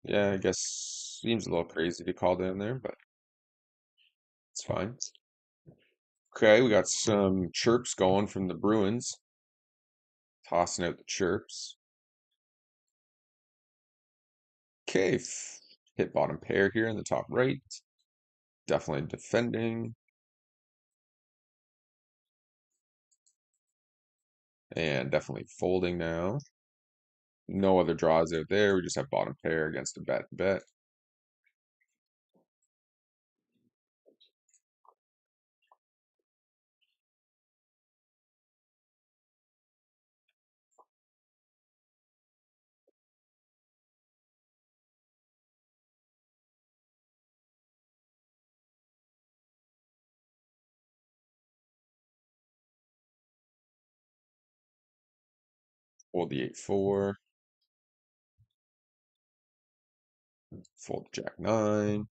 Yeah, I guess seems a little crazy to call down there, but it's fine. Okay, we got some chirps going from the Bruins. Tossing out the chirps. Okay, hit bottom pair here in the top right. Definitely defending. And definitely folding now. No other draws out there. We just have bottom pair against a bet. Fold the 8-4. Fold jack 9.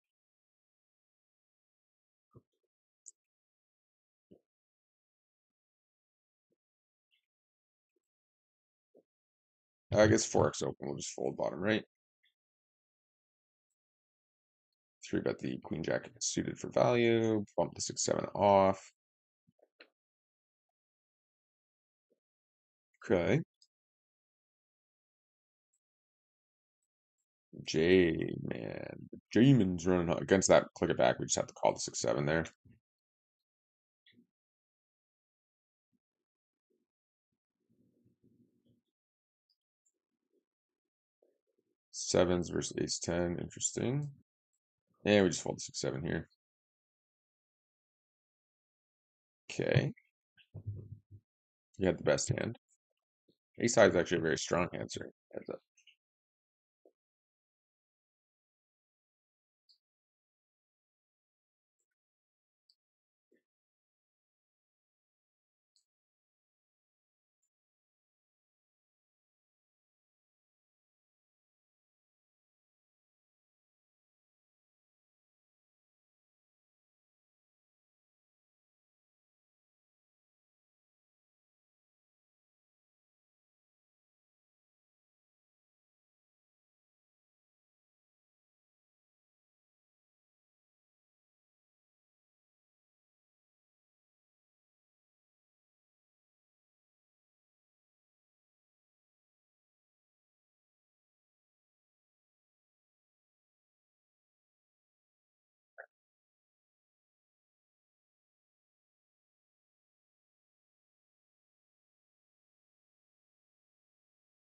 I guess 4x open. We'll just fold bottom right. 3-bet the queen jack suited for value. Bump the 6-7 off. Okay. J man. J-man's running hot. Against that click it back. We just have to call the 6-7 there. Sevens versus ace 10. Interesting. And we just fold the 6-7 here. Okay. You had the best hand. Ace high is actually a very strong answer. Heads up.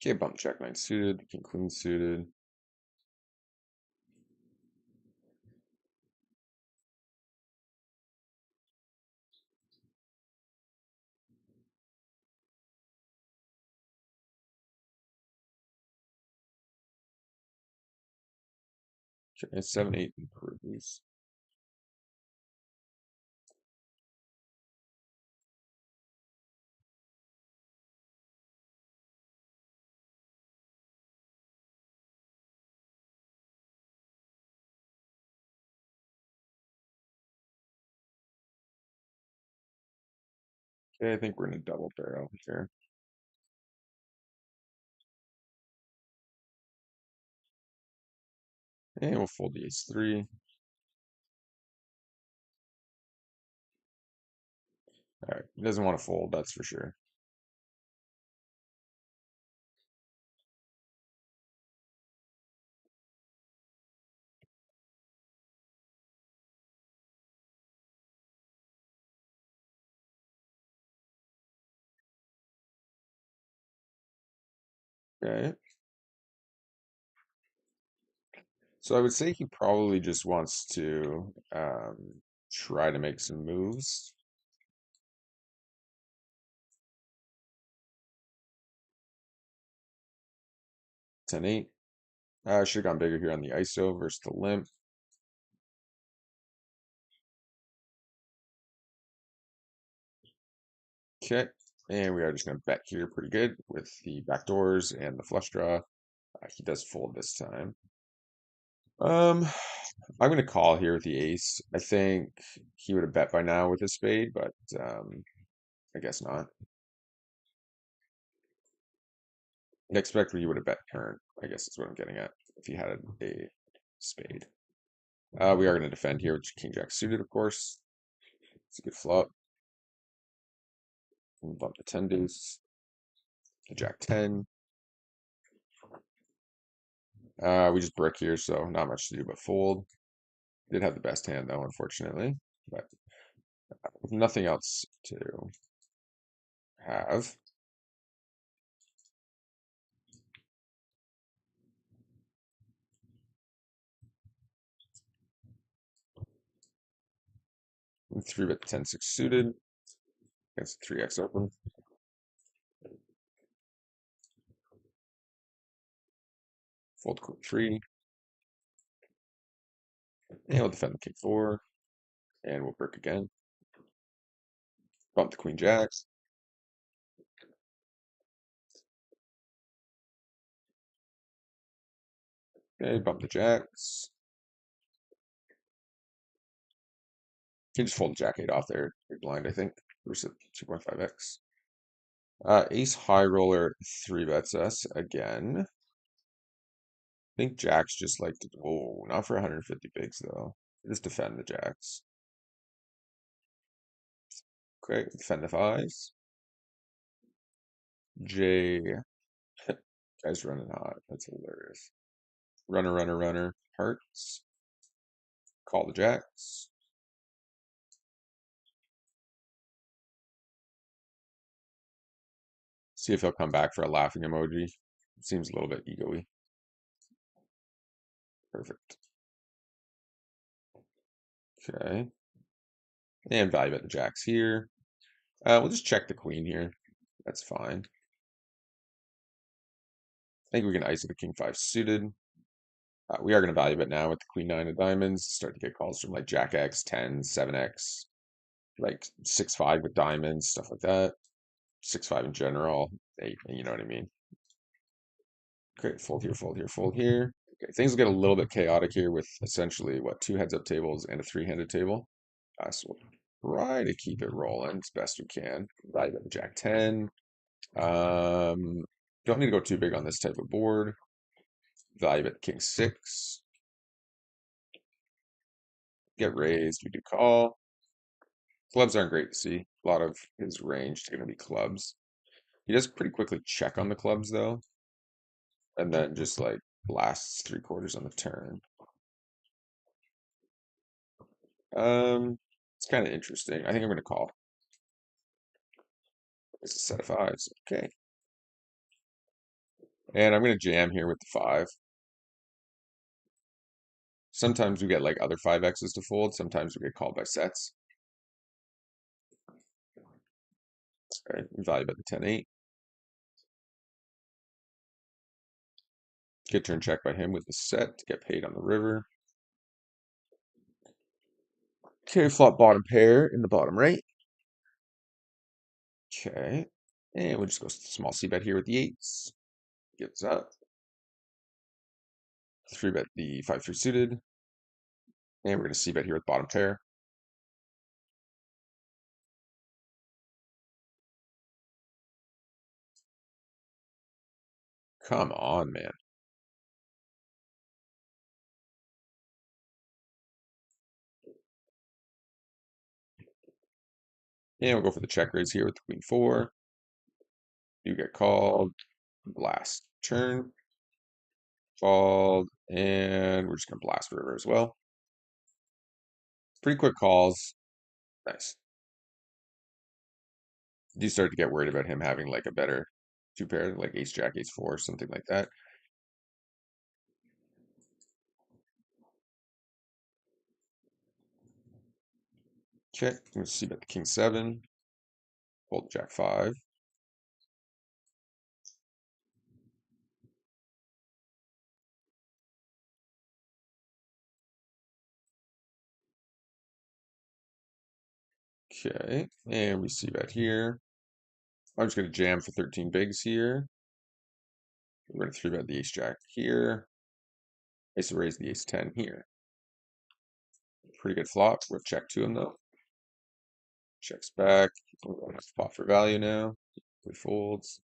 Okay, bump check 9 suited, king queen suited. Okay, 7-8 improves. Okay, I think we're in a double barrel here. And we'll fold the ace three. All right, he doesn't want to fold, that's for sure. Okay. So I would say he probably just wants to try to make some moves. 10-8. I should have gone bigger here on the ISO versus the limp. Okay. And we are just going to bet here pretty good with the backdoors and the flush draw. He does fold this time. Um, I'm going to call here with the ace. I think he would have bet by now with his spade, but I guess not. I expect he would have bet turn, I guess is what I'm getting at, if he had a spade. We are going to defend here with king jack suited, of course. It's a good flop. We'll bump the 10 deuce, the jack 10. We just brick here, so not much to do but fold. Did have the best hand though, unfortunately, but with nothing else to have. Three bet the 10-6 suited against the 3x open. Fold queen 3. And we'll defend the king 4. And we'll brick again. Bump the queen jacks. Okay, bump the jacks. You can just fold the jack 8 off there. Big blind, I think. Versus 2.5x. Ace high roller 3 bets us again. I think jacks just like to. Oh, not for 150 bigs though. Just defend the jacks. Okay, defend the fives. J. Guy's running hot. That's hilarious. Runner, runner, runner. Hearts. Call the jacks. See if he'll come back for a laughing emoji. Seems a little bit ego-y. Perfect. Okay. And value bet the jacks here. We'll just check the queen here. That's fine. I think we can ISO the king 5 suited. We are going to value bet now with the queen 9 of diamonds. Start to get calls from like jack x, 10, 7x, like 6-5 with diamonds, stuff like that. 6-5 in general. 8, you know what I mean. Great, fold here, fold here, fold here. Okay, things will get a little bit chaotic here with essentially what, 2 heads up tables and a 3-handed table. So we'll try to keep it rolling as best we can. Value bet the jack 10. Don't need to go too big on this type of board. Value bet king 6. Get raised, we do call. Clubs aren't great to see. A lot of his range is going to be clubs. He does pretty quickly check on the clubs though, and then just like blasts 3/4 on the turn. It's kind of interesting. I think I'm going to call. It's a set of fives. Okay. And I'm going to jam here with the 5. Sometimes we get like other 5x's to fold. Sometimes we get called by sets. All right, value bet the 10-8. Get turn check by him with the set to get paid on the river. Okay, flop bottom pair in the bottom right. Okay. And we'll just go small c bet here with the 8s. Gives up. 3 bet the 5-3 suited. And we're going to c bet here with bottom pair. Come on, man. And we'll go for the check raise here with the queen four. You get called. Blast. Turn. Called. And we're just going to blast river as well. Pretty quick calls. Nice. You start to get worried about him having like a better two pair, like ace jack, ace four, something like that. Okay, let's see about the king seven. Fold jack five. Okay, and we see that here. I'm just going to jam for 13 bigs here. We're going to three bet the ace jack here. Ace to raise the ace 10 here. Pretty good flop. We'll check to him though. Checks back. We're going to spot for value now. We folds.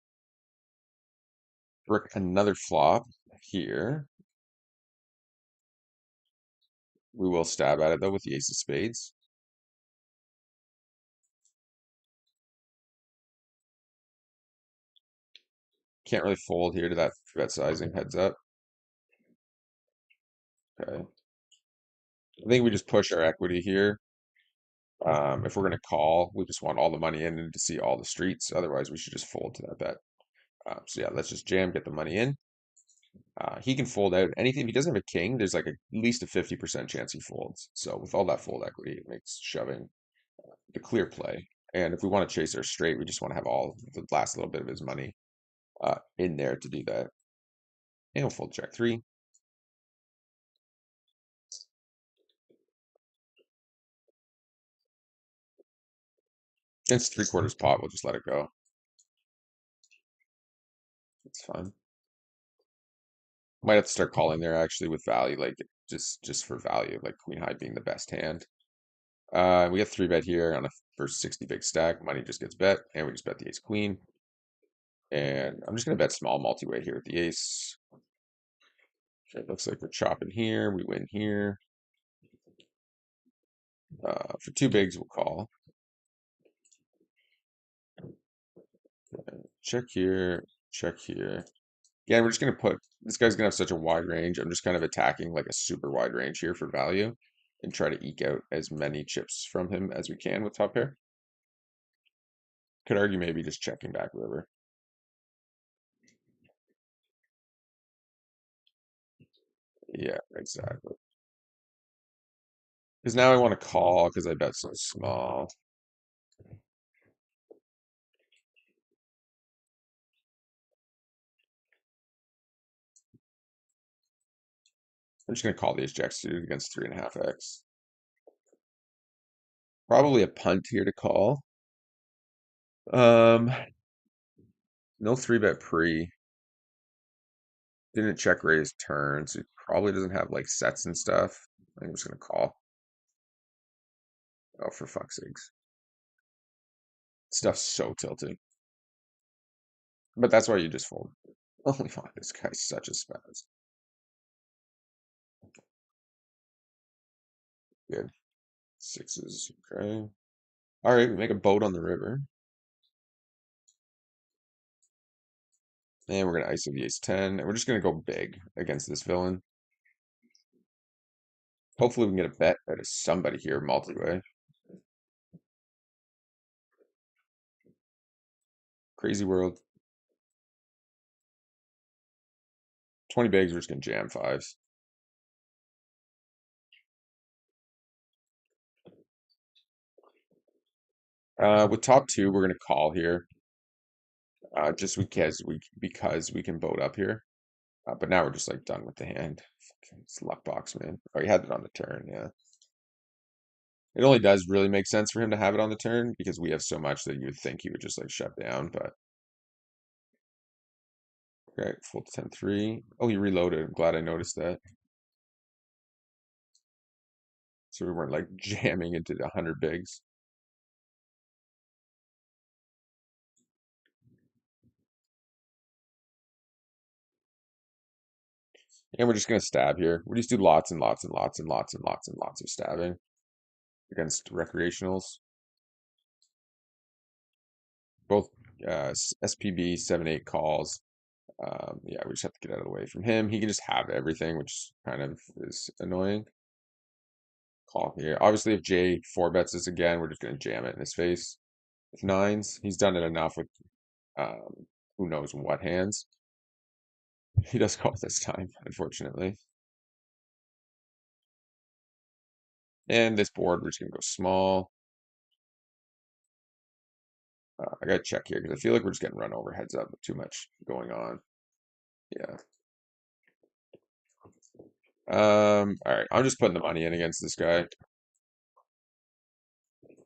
Brick another flop here. We will stab at it though with the ace of spades. Can't really fold here to that bet sizing heads up. Okay. I think we just push our equity here. If we're going to call, we just want all the money in and to see all the streets. Otherwise, we should just fold to that bet. So yeah, let's just jam, get the money in. He can fold out anything. If he doesn't have a king, there's like at least a 50% chance he folds. So with all that fold equity, it makes shoving the clear play. And if we want to chase our straight, we just want to have all the last little bit of his money in there to do that. And we'll fold check three. It's three-quarters pot. We'll just let it go. It's fine. Might have to start calling there actually with value, like just for value, like queen high being the best hand. We have three bet here on a first 60 big stack. Money just gets bet, and we just bet the ace queen. And I'm just gonna bet small multi-way here with the ace. Okay, it looks like we're chopping here. We win here. For two bigs, we'll call. Check here, check here. Yeah, we're just gonna put this guy's gonna have such a wide range. I'm just kind of attacking like a super wide range here for value and try to eke out as many chips from him as we can with top pair. Could argue maybe just checking back river. Yeah, exactly. Because now I want to call because I bet so small. I'm just gonna call these jack suited against 3.5x. Probably a punt here to call. Um, no three bet pre. Didn't check raise turn, so he probably doesn't have like sets and stuff. I'm just gonna call. Oh, for fuck's sakes. Stuff's so tilted. But that's why you just fold. Holy fuck, this guy's such a spaz. Good. Sixes, okay. All right, we make a boat on the river. And we're gonna ISO the ace 10. And we're just gonna go big against this villain. Hopefully we can get a bet out of somebody here multi-way. Crazy world. 20 bigs, we're just gonna jam fives. With top two, we're gonna call here. Just because we can boat up here. But now we're just like done with the hand. It's luck box, man. Oh, he had it on the turn, yeah. It only does really make sense for him to have it on the turn because we have so much that you would think he would just like shut down, but okay, full to 10-3. Oh, he reloaded. I'm glad I noticed that. So we weren't like jamming into the 100 bigs. And we're just gonna stab here. We just do lots and lots and lots and lots and lots and lots of stabbing against recreationals. Both SPB 7-8 calls. Yeah, we just have to get out of the way from him. He can just have everything, which kind of is annoying. Call here. Obviously, if Jay four bets this again, we're just gonna jam it in his face. With nines, he's done it enough with who knows what hands. He does call this time, unfortunately. And this board, we're just gonna go small. I gotta check here because I feel like we're just getting run over heads up with too much going on. Yeah. All right. I'm just putting the money in against this guy.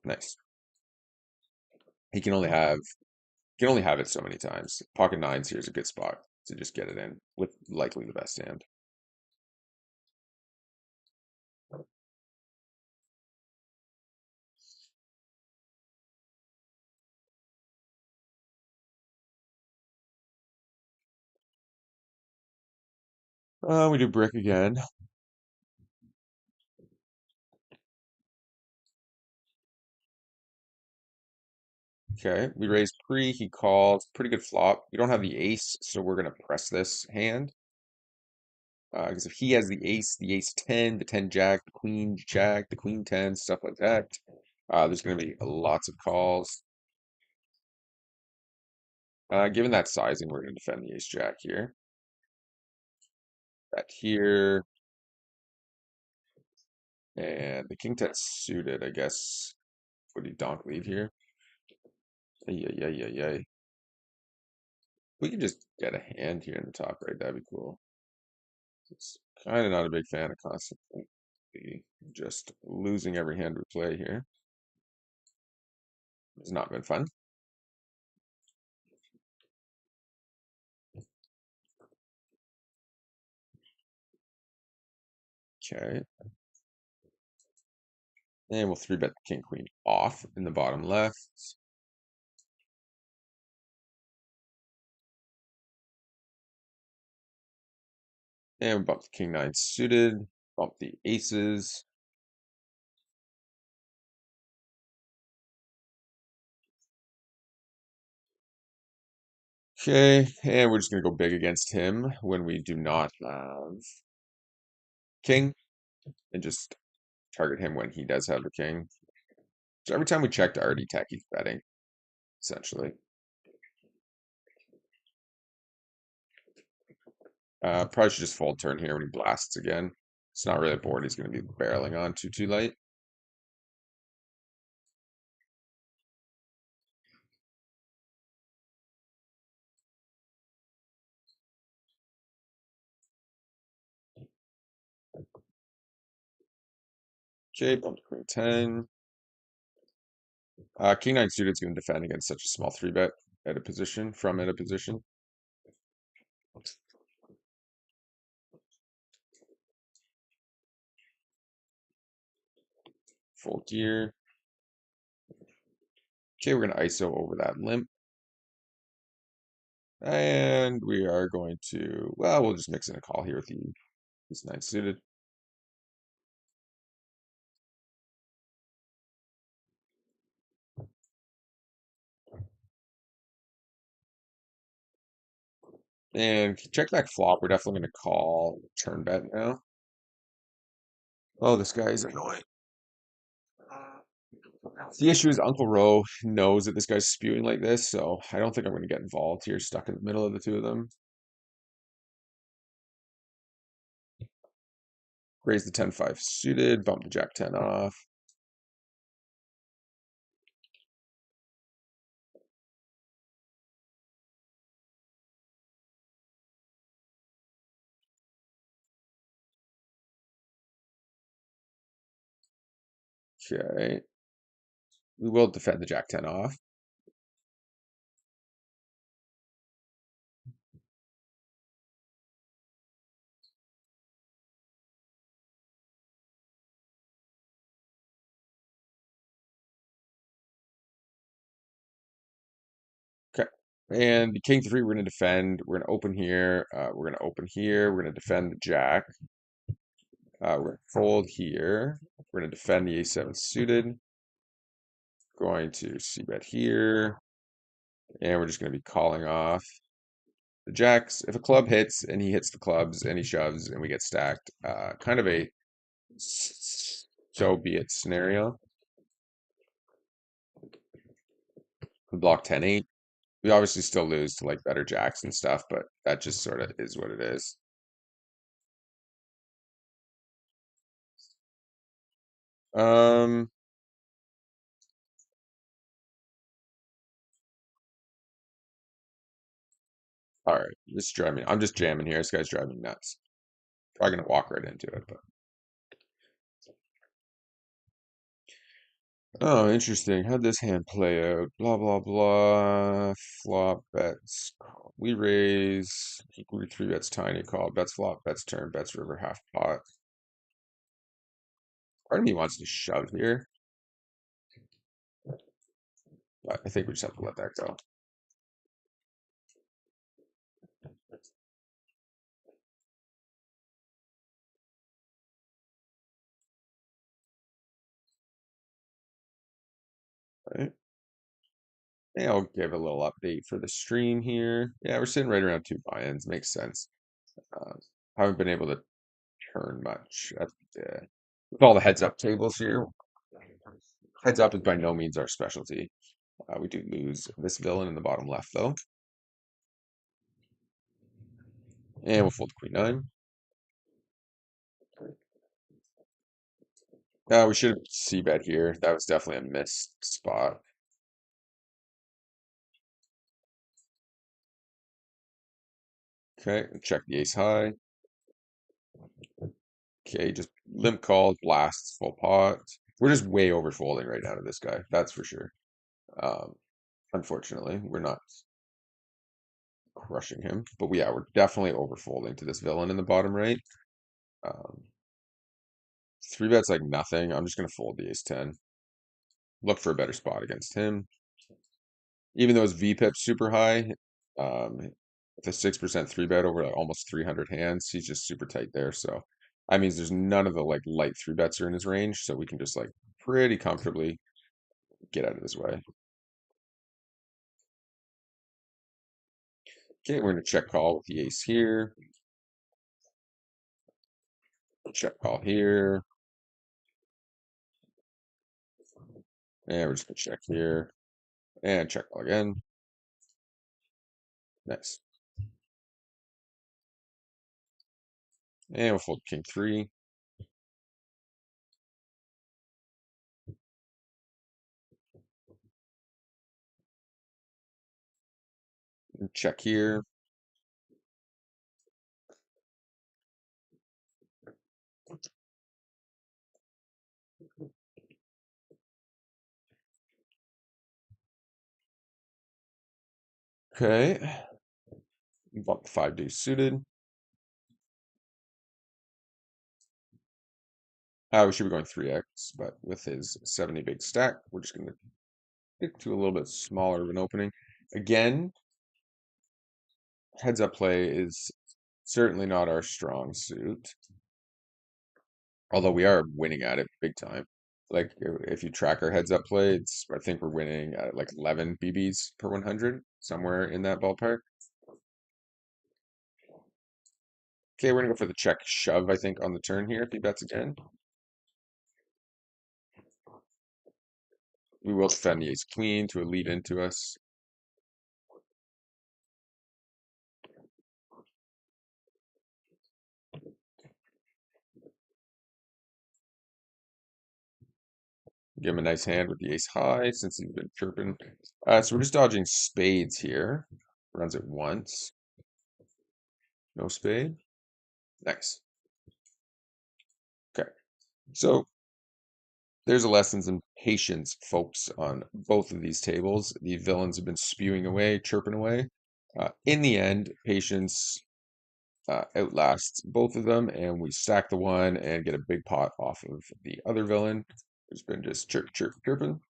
Nice. He can only have it so many times. Pocket nines here is a good spot to just get it in with likely the best hand. We do brick again. Okay, we raise pre, he calls. Pretty good flop. We don't have the ace, so we're gonna press this hand. Because if he has the ace 10, the 10 jack, the queen jack, the queen 10, stuff like that, there's gonna be lots of calls. Given that sizing, we're gonna defend the ace jack here. Bet here. And the king 10 suited, I guess. Would he donk lead here? Yeah, yeah, yeah, yeah. We could just get a hand here in the top right. That'd be cool. It's kind of not a big fan of constantly just losing every hand we play here. It's not been fun. Okay. And we'll three bet the king queen off in the bottom left. And we bump the king nine suited. Bump the aces. Okay, and we're just gonna go big against him when we do not have king, and just target him when he does have the king. So every time we check to already tech, he's betting, essentially. Probably should just fold turn here when he blasts again. It's not really a board he's going to be barreling on too late. Okay, bump to queen 10. King 9 suited is going to defend against such a small 3-bet at a position, from at a position. Full gear. Okay, we're going to ISO over that limp. And we are going to, well, we'll just mix in a call here with the ace 9 suited. And check back flop, we're definitely going to call turn bet now. Oh, this guy is annoying. The issue is Uncle Ro knows that this guy's spewing like this, so I don't think I'm going to get involved here, stuck in the middle of the two of them. Raise the 10-5 suited, bump the jack 10 off. Okay. We will defend the jack 10 off. Okay. And the king 3, we're going to defend. We're going to open here. We're going to open here. We're going to defend the jack. We're going to fold here. We're going to defend the a7 suited. Going to c bet here. And we're just going to be calling off the jacks. If a club hits and he hits the clubs and he shoves and we get stacked, kind of a so be it scenario. We block 10-8. We obviously still lose to like better jacks and stuff, but that just sort of is what it is. Um, all right, this driving. I'm just jamming here. This guy's driving me nuts. Probably gonna walk right into it, but oh, interesting. How'd this hand play out? Blah blah blah. Flop bets. We raise. We three bets tiny call. Bets flop. Bets turn. Bets river half pot. Part of me wants to shove here, but I think we just have to let that go. Right? Yeah, I'll give a little update for the stream here. Yeah, we're sitting right around 2 buy-ins. Makes sense. Uh, haven't been able to turn much with all the heads up tables here. Heads up is by no means our specialty. We do lose this villain in the bottom left though. And we'll fold queen nine. We should have c-bet here. That was definitely a missed spot. Okay, check the ace high. Okay, just limp calls, blasts, full pot. We're just way over folding right now to this guy. That's for sure. Um, unfortunately, we're not crushing him, but yeah, we're definitely over folding to this villain in the bottom right. Um, three bets like nothing. I'm just gonna fold the ace 10. Look for a better spot against him. Even though his VPIP's super high, um, with a 6% three bet over like almost 300 hands, he's just super tight there. So, I mean, there's none of the like light three bets are in his range, so we can just like pretty comfortably get out of his way. Okay, we're gonna check call with the ace here. Check call here. And we're just gonna check here. And check call again. Nice. And we'll fold king three. Check here. Okay. Bump the 5 deuce suited. We should be going 3x, but with his 70 big stack, we're just gonna stick to a little bit smaller of an opening. Again, heads up play is certainly not our strong suit, although we are winning at it big time. Like if you track our heads up play, it's I think we're winning at like 11 BBs per 100, somewhere in that ballpark. Okay, we're gonna go for the check shove, I think, on the turn here if he bets again. We will defend the ace queen to a lead into us. Give him a nice hand with the ace high since he's been chirping. So we're just dodging spades here. Runs it once. No spade. Nice. Okay. So there's a lessons in patience, folks, on both of these tables. The villains have been spewing away, chirping away. In the end, patience outlasts both of them, and we stack the one and get a big pot off of the other villain, who's been just chirp, chirp, chirping.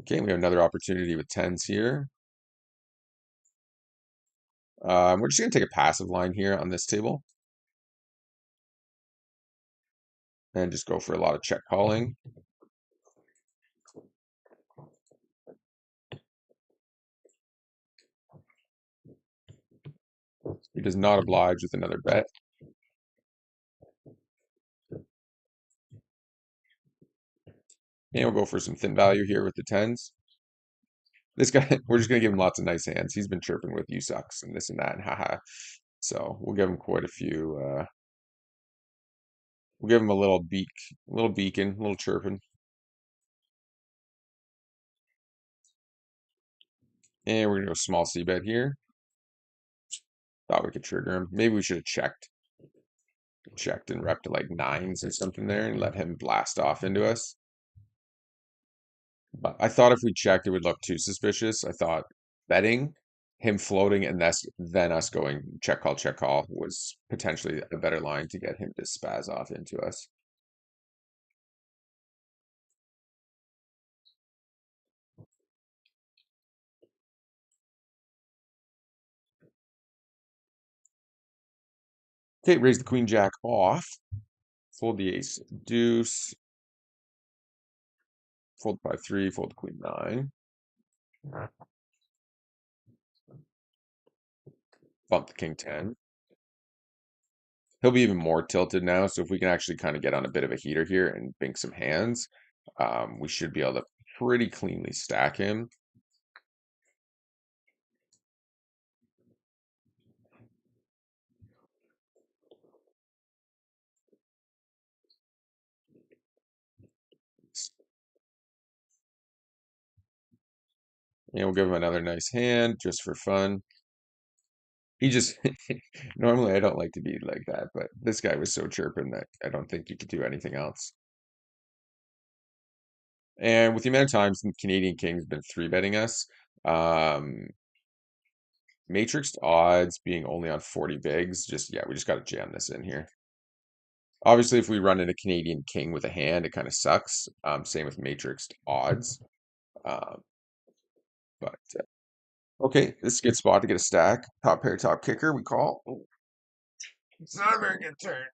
Okay, we have another opportunity with tens here. We're just going to take a passive line here on this table and just go for a lot of check calling. He does not oblige with another bet. And we'll go for some thin value here with the tens. This guy, we're just gonna give him lots of nice hands. He's been chirping with you sucks and this and that and haha. So we'll give him quite a few. We'll give him a little beacon, a little chirping, and we're gonna go small c bet here. Thought we could trigger him. Maybe we should have checked and rep to like nines or something there and let him blast off into us. But I thought if we checked, it would look too suspicious. I thought betting him floating and then us going check call was potentially a better line to get him to spaz off into us. Okay, raise the queen jack off. Fold the ace deuce. Fold 5-3, fold the queen 9. Bump the king 10. He'll be even more tilted now, so if we can actually kind of get on a bit of a heater here and bink some hands, we should be able to pretty cleanly stack him. And we'll give him another nice hand just for fun. He just normally I don't like to be like that, but this guy was so chirping that I don't think you could do anything else. And with the amount of times the Canadian King's been three betting us, um, matrixed odds being only on 40 bigs, just yeah, we just got to jam this in here. Obviously, if we run in a Canadian King with a hand, it kind of sucks. Same with matrixed odds. Um, but okay, this is a good spot to get a stack. Top pair, top kicker. We call. Oh, it's not a very good turn.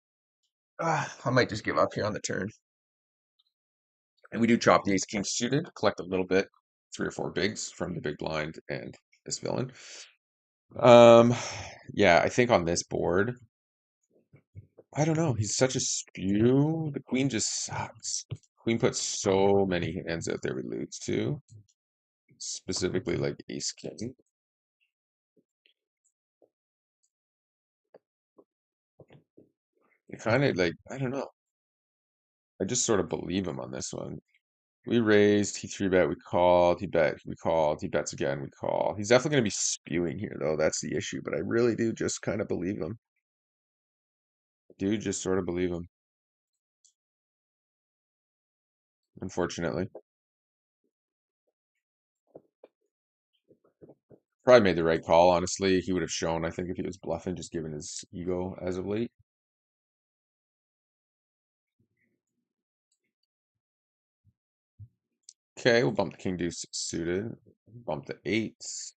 I might just give up here on the turn. And we do chop the ace king suited, collect a little bit, three or four bigs from the big blind and this villain. Um, yeah, I think on this board, I don't know. He's such a spew. The queen just sucks. Queen puts so many hands out there we lose to, specifically like ace king. It kind of like, I don't know. I just sort of believe him on this one. We raised, he three bet, we called, he bet, we called, he bets again, we call. He's definitely going to be spewing here though. That's the issue, but I really do just kind of believe him. I do just sort of believe him, unfortunately. Probably made the right call, honestly. He would have shown, I think, if he was bluffing, just given his ego as of late. Okay, we'll bump the king deuce suited, bump the eights,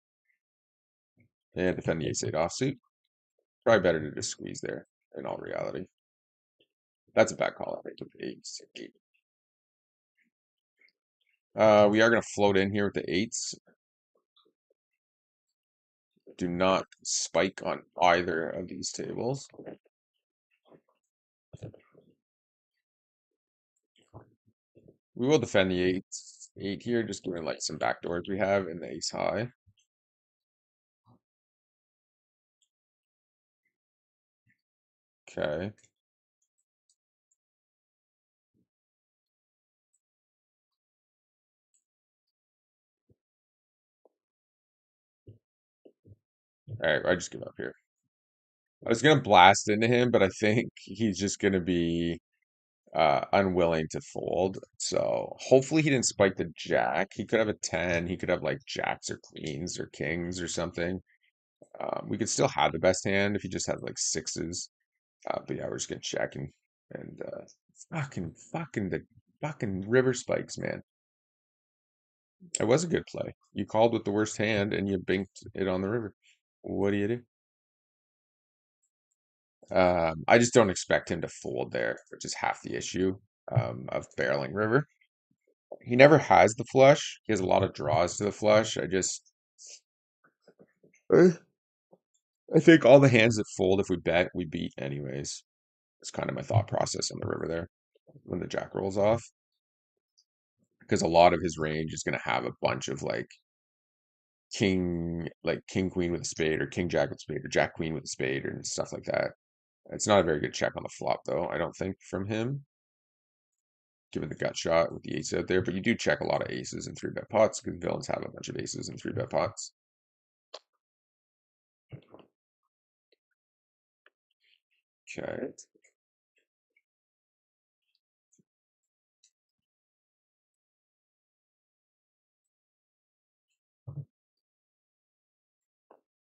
and defend the ace eight offsuit. Probably better to just squeeze there in all reality. That's a bad call, I think, with the eights. We are going to float in here with the eights. Do not spike on either of these tables. We will defend the eight here, just given like some backdoors we have in the ace high. Okay. All right, I just give up here. I was gonna blast into him, but I think he's just gonna be unwilling to fold. So hopefully he didn't spike the jack. He could have a 10. He could have like jacks or queens or kings or something. We could still have the best hand if he just had like sixes. But yeah, we're just gonna check and fucking river spikes, man. It was a good play. You called with the worst hand and you binked it on the river. What do you do? I just don't expect him to fold there, which is half the issue of barreling river. He never has the flush. He has a lot of draws to the flush. I think all the hands that fold, if we bet, we beat anyways. It's kind of my thought process on the river there when the jack rolls off, because a lot of his range is going to have a bunch of like king queen with a spade or king jack with a spade or jack queen with a spade and stuff like that. It's not a very good check on the flop though, I don't think from him, given the gut shot with the ace out there. But you do check a lot of aces in three bet pots because villains have a bunch of aces in three bet pots. Okay.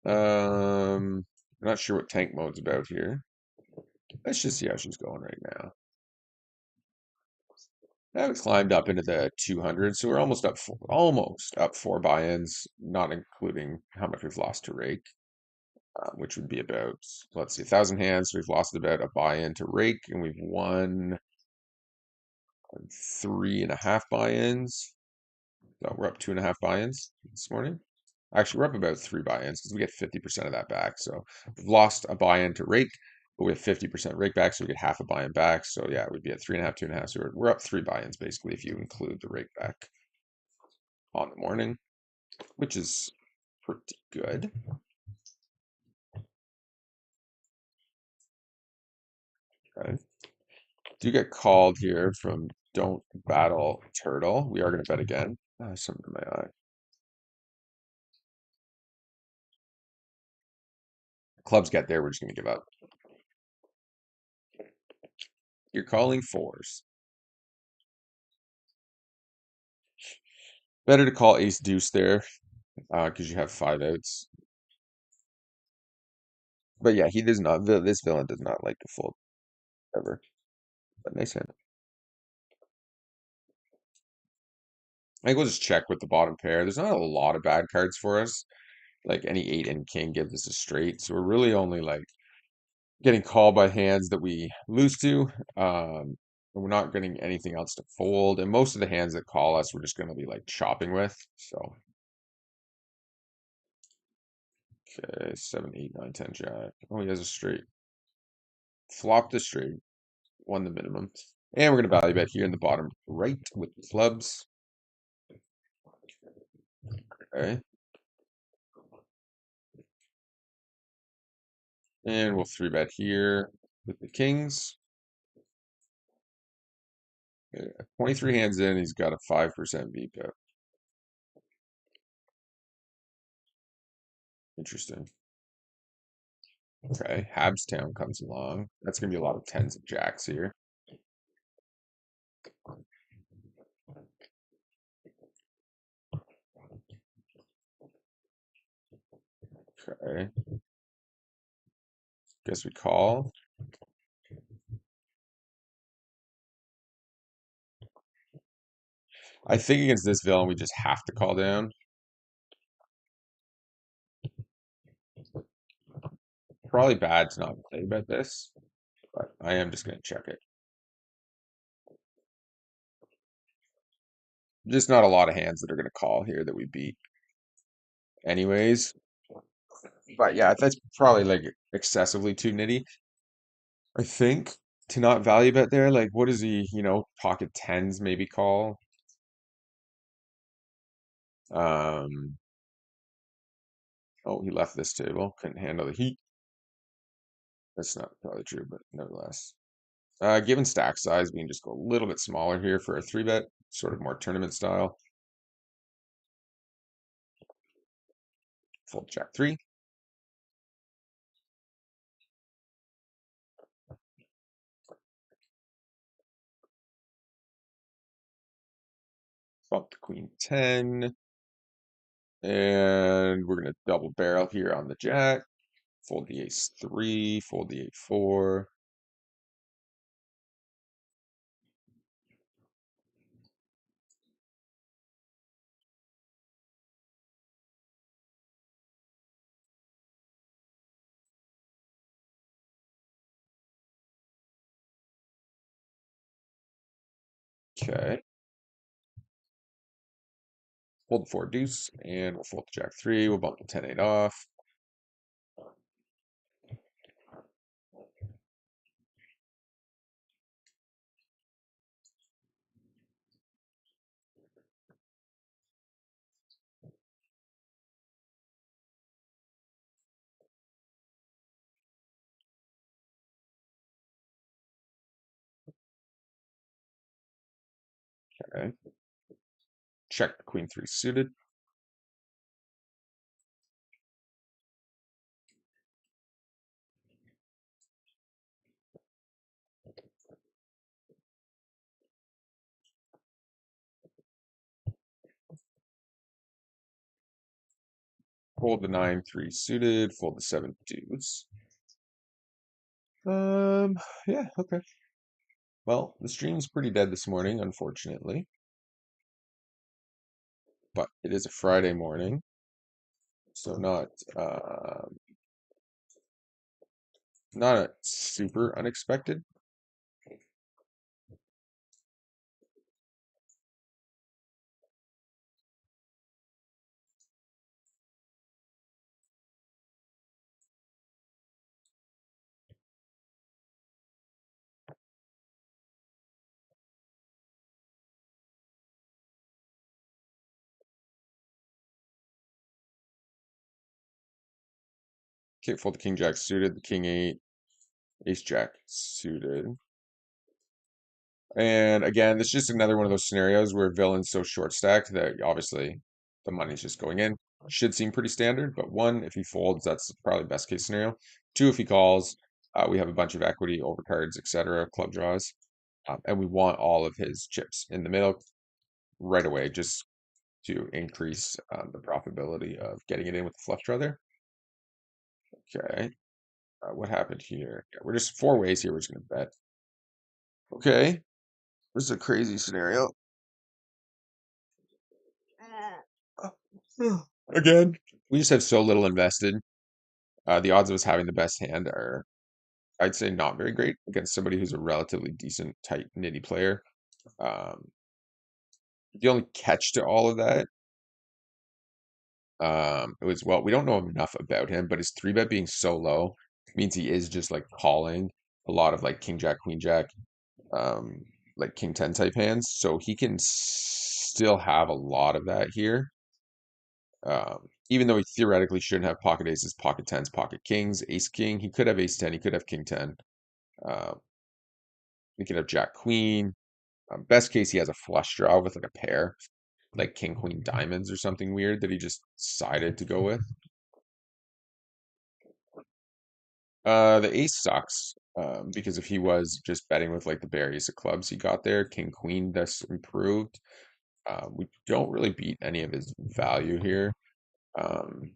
I'm not sure what tank mode's about here. Let's just see how she's going right now. Now we climbed up into the 200, so we're almost up four buy-ins, not including how much we've lost to rake, which would be about, let's see, 1,000 hands. So we've lost about a buy-in to rake, and we've won 3.5 buy-ins. So we're up 2.5 buy-ins this morning. Actually, we're up about 3 buy-ins because we get 50% of that back. So we've lost a buy-in to rake, but we have 50% rake back, so we get half a buy-in back. So yeah, we'd be at 3.5, 2.5. So we're up 3 buy-ins basically if you include the rake back on the morning, which is pretty good. Okay. Do get called here from Don't Battle Turtle. We are going to bet again. Something in my eye. Clubs get there. We're just going to give up. You're calling fours. Better to call ace deuce there because you have 5 outs. But yeah, he does not. This villain does not like to fold ever. But nice hand. I think we'll just check with the bottom pair. There's not a lot of bad cards for us. Like any 8 and king gives us a straight. So we're really only like getting called by hands that we lose to. And we're not getting anything else to fold. And most of the hands that call us, we're just going to be like chopping with. So, okay, 7, 8, 9, 10 jack. Oh, he has a straight. Flop the straight. Won the minimum. And we're going to value bet here in the bottom right with clubs. Okay. And we'll 3-bet here with the kings. 23 hands in, he's got a 5% VPIP. Interesting. Okay, Habstown comes along. That's going to be a lot of tens of jacks here. Okay. Guess we call. I think against this villain, we just have to call down. Probably bad to not play bet this, but I am just going to check it. Just not a lot of hands that are going to call here that we beat anyways. But yeah, that's probably like excessively too nitty. I think to not value bet there, like what is he, pocket tens maybe call. Um, oh, he left this table, couldn't handle the heat. That's not probably true, but nevertheless. Given stack size, we can just go a little bit smaller here for a 3-bet, sort of more tournament style. Fold jack 3. Bump the queen 10. And we're going to double barrel here on the jack. Fold the ace 3, fold the 8-4. Okay. Fold the 4 deuce, and we'll fold the jack 3. We'll bump the 10-8 off. Okay. Check the queen three suited. Fold the nine three suited. Fold the seven deuce. Yeah, okay. Well, the stream's pretty dead this morning, unfortunately, but it is a Friday morning, so not super unexpected. Okay, fold the king jack suited, the king eight, ace jack suited. And again, this is just another one of those scenarios where villain's so short stacked that obviously the money's just going in. Should seem pretty standard, but one, if he folds, that's probably best case scenario. Two, if he calls, we have a bunch of equity, overcards, etc., club draws, and we want all of his chips in the middle right away, just to increase the profitability of getting it in with the flush draw there. Okay, what happened here? Yeah, we're just four ways here. We're just gonna bet. Okay, this is a crazy scenario. Again, we just have so little invested. The odds of us having the best hand are, I'd say, not very great against somebody who's a relatively decent, tight, nitty player. Um, the only catch to all of that, it was, well, we don't know enough about him, but his three bet being so low means he is just like calling a lot of like king jack, queen jack, um, like king 10 type hands. So he can still have a lot of that here. Even though he theoretically shouldn't have pocket aces, pocket tens, pocket kings, ace king, he could have ace 10, he could have king 10. He could have jack queen. Best case, he has a flush draw with like a pair, like king queen diamonds or something weird that he just decided to go with. The ace sucks because if he was just betting with like the bare ace of clubs he got there, king queen that's improved. We don't really beat any of his value here. Um,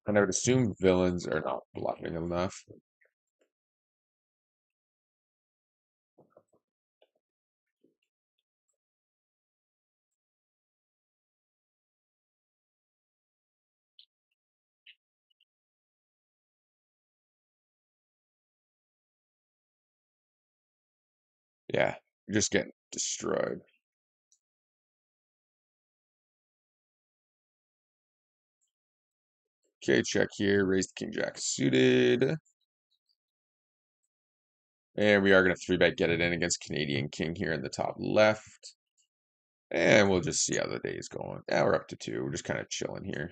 and I would assume villains are not bluffing enough. Yeah, you're just getting destroyed. Okay, check here. Raise the king jack suited. And we are going to three bet get it in against Canadian king here in the top left. And we'll just see how the day is going. Now we're up to two. We're just kind of chilling here.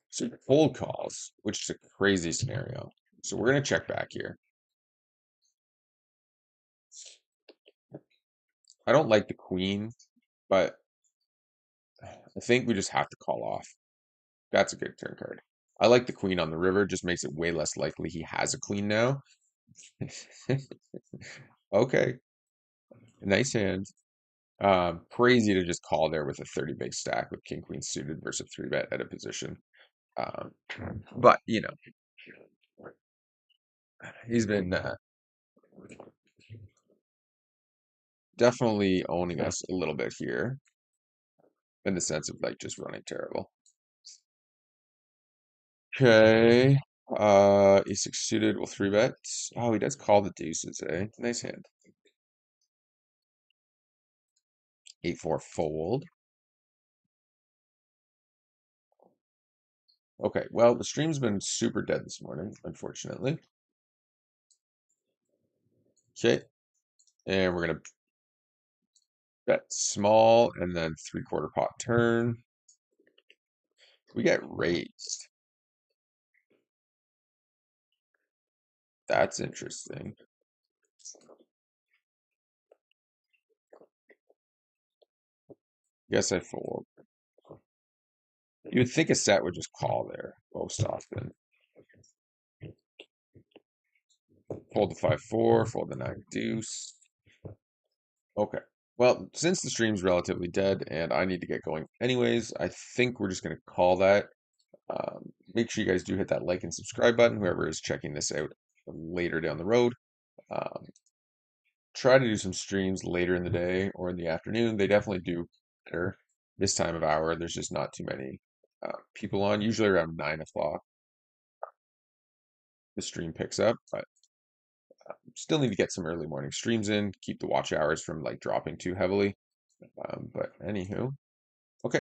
So cold calls, which is a crazy scenario. So we're going to check back here. I don't like the queen, but I think we just have to call off. That's a good turn card. I like the queen on the river, just makes it way less likely he has a queen now. Okay, nice hand. Crazy to just call there with a 30 big stack with king queen suited versus three bet at a position. Um, but you know, he's been definitely owning us a little bit here in the sense of like just running terrible. Okay. E6 suited will three bet. Oh, he does call the deuces, eh? Nice hand. 8-4 fold. Okay, well, the stream's been super dead this morning, unfortunately. Okay, and we're gonna bet small and then three-quarter pot turn. We get raised. That's interesting. Guess I fold. You would think a set would just call there most often. Fold the 5-4, fold the 9 deuce. Okay. Well, since the stream's relatively dead and I need to get going anyways, I think we're just going to call that. Make sure you guys do hit that like and subscribe button, whoever is checking this out later down the road. Um, Try to do some streams later in the day or in the afternoon. They definitely do better this time of hour. There's just not too many people on. Usually around 9 o'clock, the stream picks up, but still need to get some early morning streams in, keep the watch hours from like dropping too heavily. But anywho,